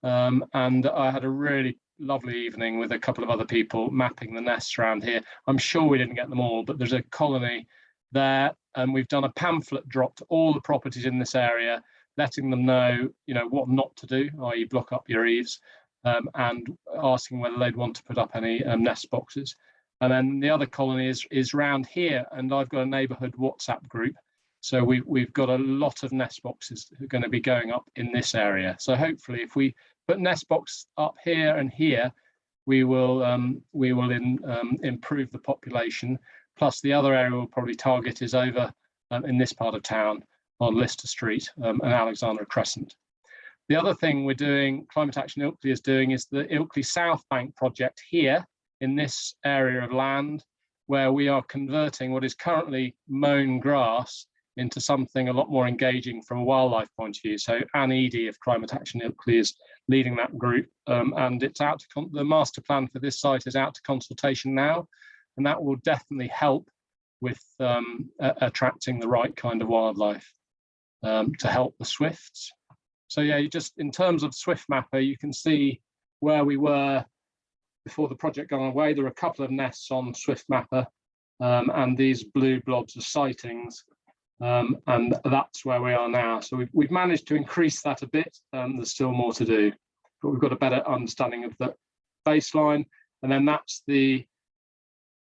And I had a really lovely evening with a couple of other people mapping the nests around here. I'm sure we didn't get them all, but there's a colony there, and we've done a pamphlet drop to all the properties in this area, letting them know, what not to do, i.e. block up your eaves, and asking whether they'd want to put up any nest boxes. And then the other colony is round here, and I've got a neighbourhood WhatsApp group. So we've got a lot of nest boxes that are going to be going up in this area. So hopefully, if we put nest box up here and here, we will improve the population. Plus, the other area we'll probably target is over in this part of town on Lister Street and Alexandra Crescent. The other thing we're doing, Climate Action Ilkley is doing, is the Ilkley South Bank project here in this area of land, where we are converting what is currently mown grass into something a lot more engaging from a wildlife point of view. So Anne Eady of Climate Action Ilkley is leading that group, and it's out to the master plan for this site is out to consultation now, and that will definitely help with attracting the right kind of wildlife to help the swifts. So yeah, you just, in terms of Swift Mapper, you can see where we were before the project got away. There were a couple of nests on Swift Mapper, and these blue blobs of sightings, and that's where we are now. So we've managed to increase that a bit. There's still more to do, but we've got a better understanding of the baseline. And then that's the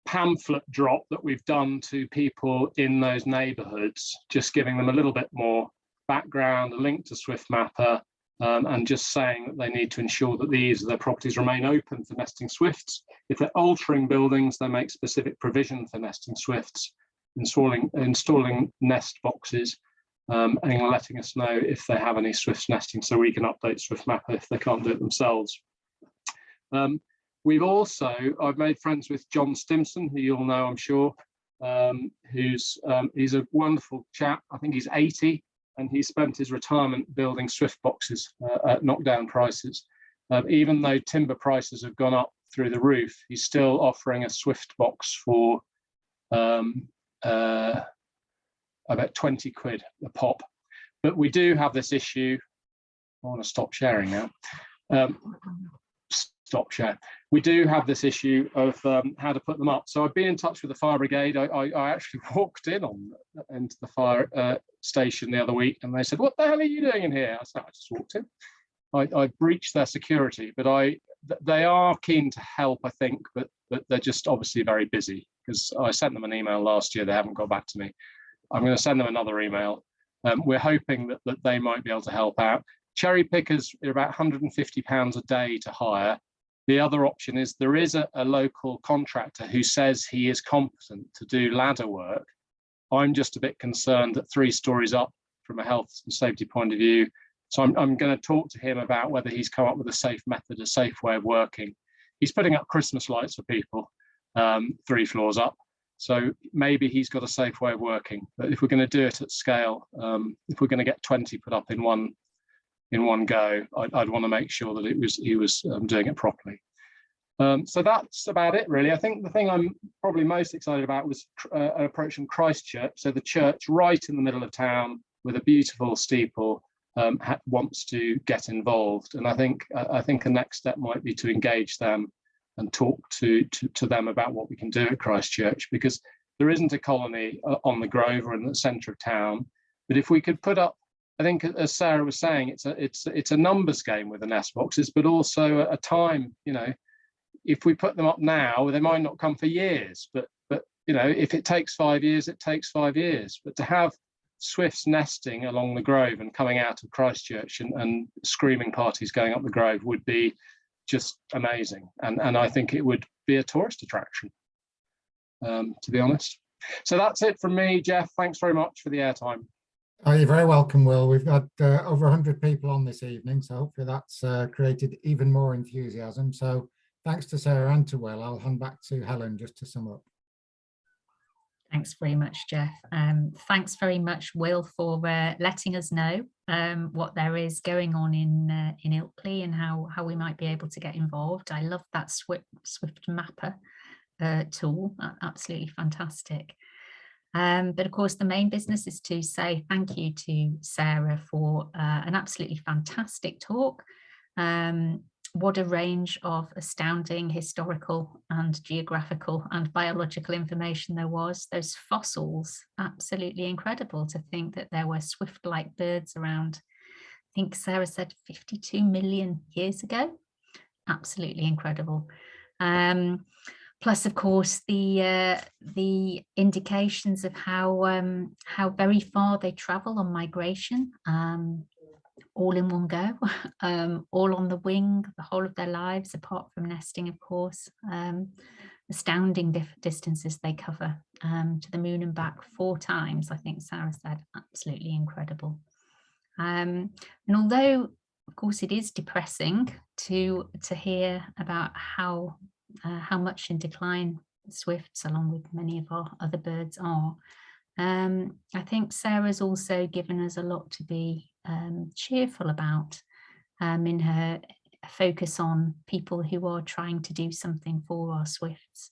pamphlet drop that we've done to people in those neighbourhoods, just giving them a little bit more background, a link to Swift Mapper, and just saying that they need to ensure that their properties remain open for nesting swifts. If they're altering buildings, they make specific provision for nesting swifts, installing nest boxes, and letting us know if they have any swifts nesting, so we can update Swift Mapper if they can't do it themselves. We've also, I've made friends with John Stimson, who you'll know, I'm sure, he's a wonderful chap. I think he's 80, and he spent his retirement building Swift boxes at knockdown prices. Even though timber prices have gone up through the roof, he's still offering a Swift box for about 20 quid a pop. But we do have this issue. I want to stop sharing now. Stop share. We do have this issue of how to put them up. So I've been in touch with the fire brigade. I actually walked into the fire station the other week, and they said, "What the hell are you doing in here?" I said, "I just walked in." I breached their security, but they are keen to help, I think, but they're just obviously very busy, because I sent them an email last year. They haven't got back to me. I'm going to send them another email. We're hoping that they might be able to help out. Cherry pickers are about £150 a day to hire. The other option is there is a local contractor who says he is competent to do ladder work. I'm just a bit concerned that 3 stories up from a health and safety point of view. So I'm going to talk to him about whether he's come up with a safe method, a safe way of working. He's putting up Christmas lights for people 3 floors up. So maybe he's got a safe way of working. But if we're going to do it at scale, if we're going to get 20 put up in one go, I'd want to make sure that he was doing it properly. So that's about it, really. I think the thing I'm probably most excited about was an approach from Christchurch. So the church right in the middle of town with a beautiful steeple wants to get involved, and I think a next step might be to engage them and talk to them about what we can do at Christchurch, because there isn't a colony on the Grove or in the centre of town. But if we could put up, I think, as Sarah was saying, it's a numbers game with the nest boxes, but also a time. You know, if we put them up now, they might not come for years. But you know, if it takes 5 years, it takes 5 years. But to have swifts nesting along the Grove and coming out of Christchurch and screaming parties going up the Grove would be just amazing. And I think it would be a tourist attraction, to be honest. So that's it from me, Jeff. Thanks very much for the airtime. Oh, you're very welcome, Will. We've got over 100 people on this evening, so hopefully that's created even more enthusiasm. So thanks to Sarah and to Will. I'll hand back to Helen just to sum up. Thanks very much, Jeff. Thanks very much, Will, for letting us know what there is going on in Ilkley and how we might be able to get involved. I love that Swift Mapper tool. Absolutely fantastic. But of course, the main business is to say thank you to Sarah for an absolutely fantastic talk. What a range of astounding historical and geographical and biological information there was. Those fossils, absolutely incredible to think that there were swift-like birds around. I think Sarah said 52 million years ago. Absolutely incredible. Plus, of course, the indications of how very far they travel on migration, all in one go, all on the wing, the whole of their lives, apart from nesting, of course. Astounding distances they cover, to the moon and back 4 times, I think Sarah said. Absolutely incredible. And although, of course, it is depressing to hear about how much in decline swifts, along with many of our other birds, are. I think Sarah's also given us a lot to be cheerful about in her focus on people who are trying to do something for our swifts,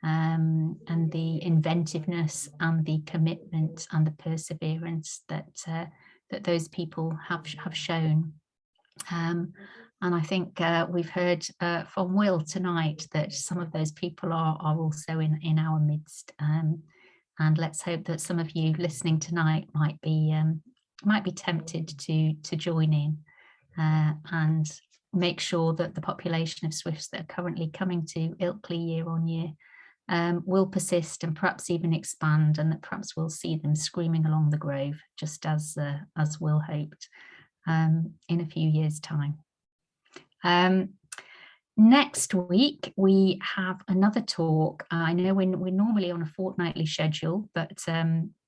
and the inventiveness and the commitment and the perseverance that that those people have shown. And I think we've heard from Will tonight that some of those people are also in our midst. And let's hope that some of you listening tonight might be tempted to join in and make sure that the population of swifts that are currently coming to Ilkley year on year will persist and perhaps even expand, and that perhaps we'll see them screaming along the grove, just as Will hoped, in a few years' time. Next week we have another talk. I know we're normally on a fortnightly schedule, but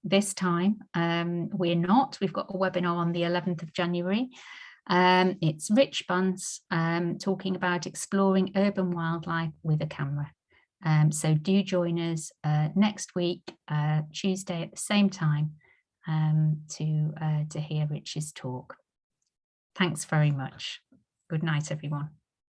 this time we're not. We've got a webinar on the 11th of January. It's Rich Bunce talking about exploring urban wildlife with a camera. So do join us next week, Tuesday at the same time, to hear Rich's talk. Thanks very much. Good night, everyone.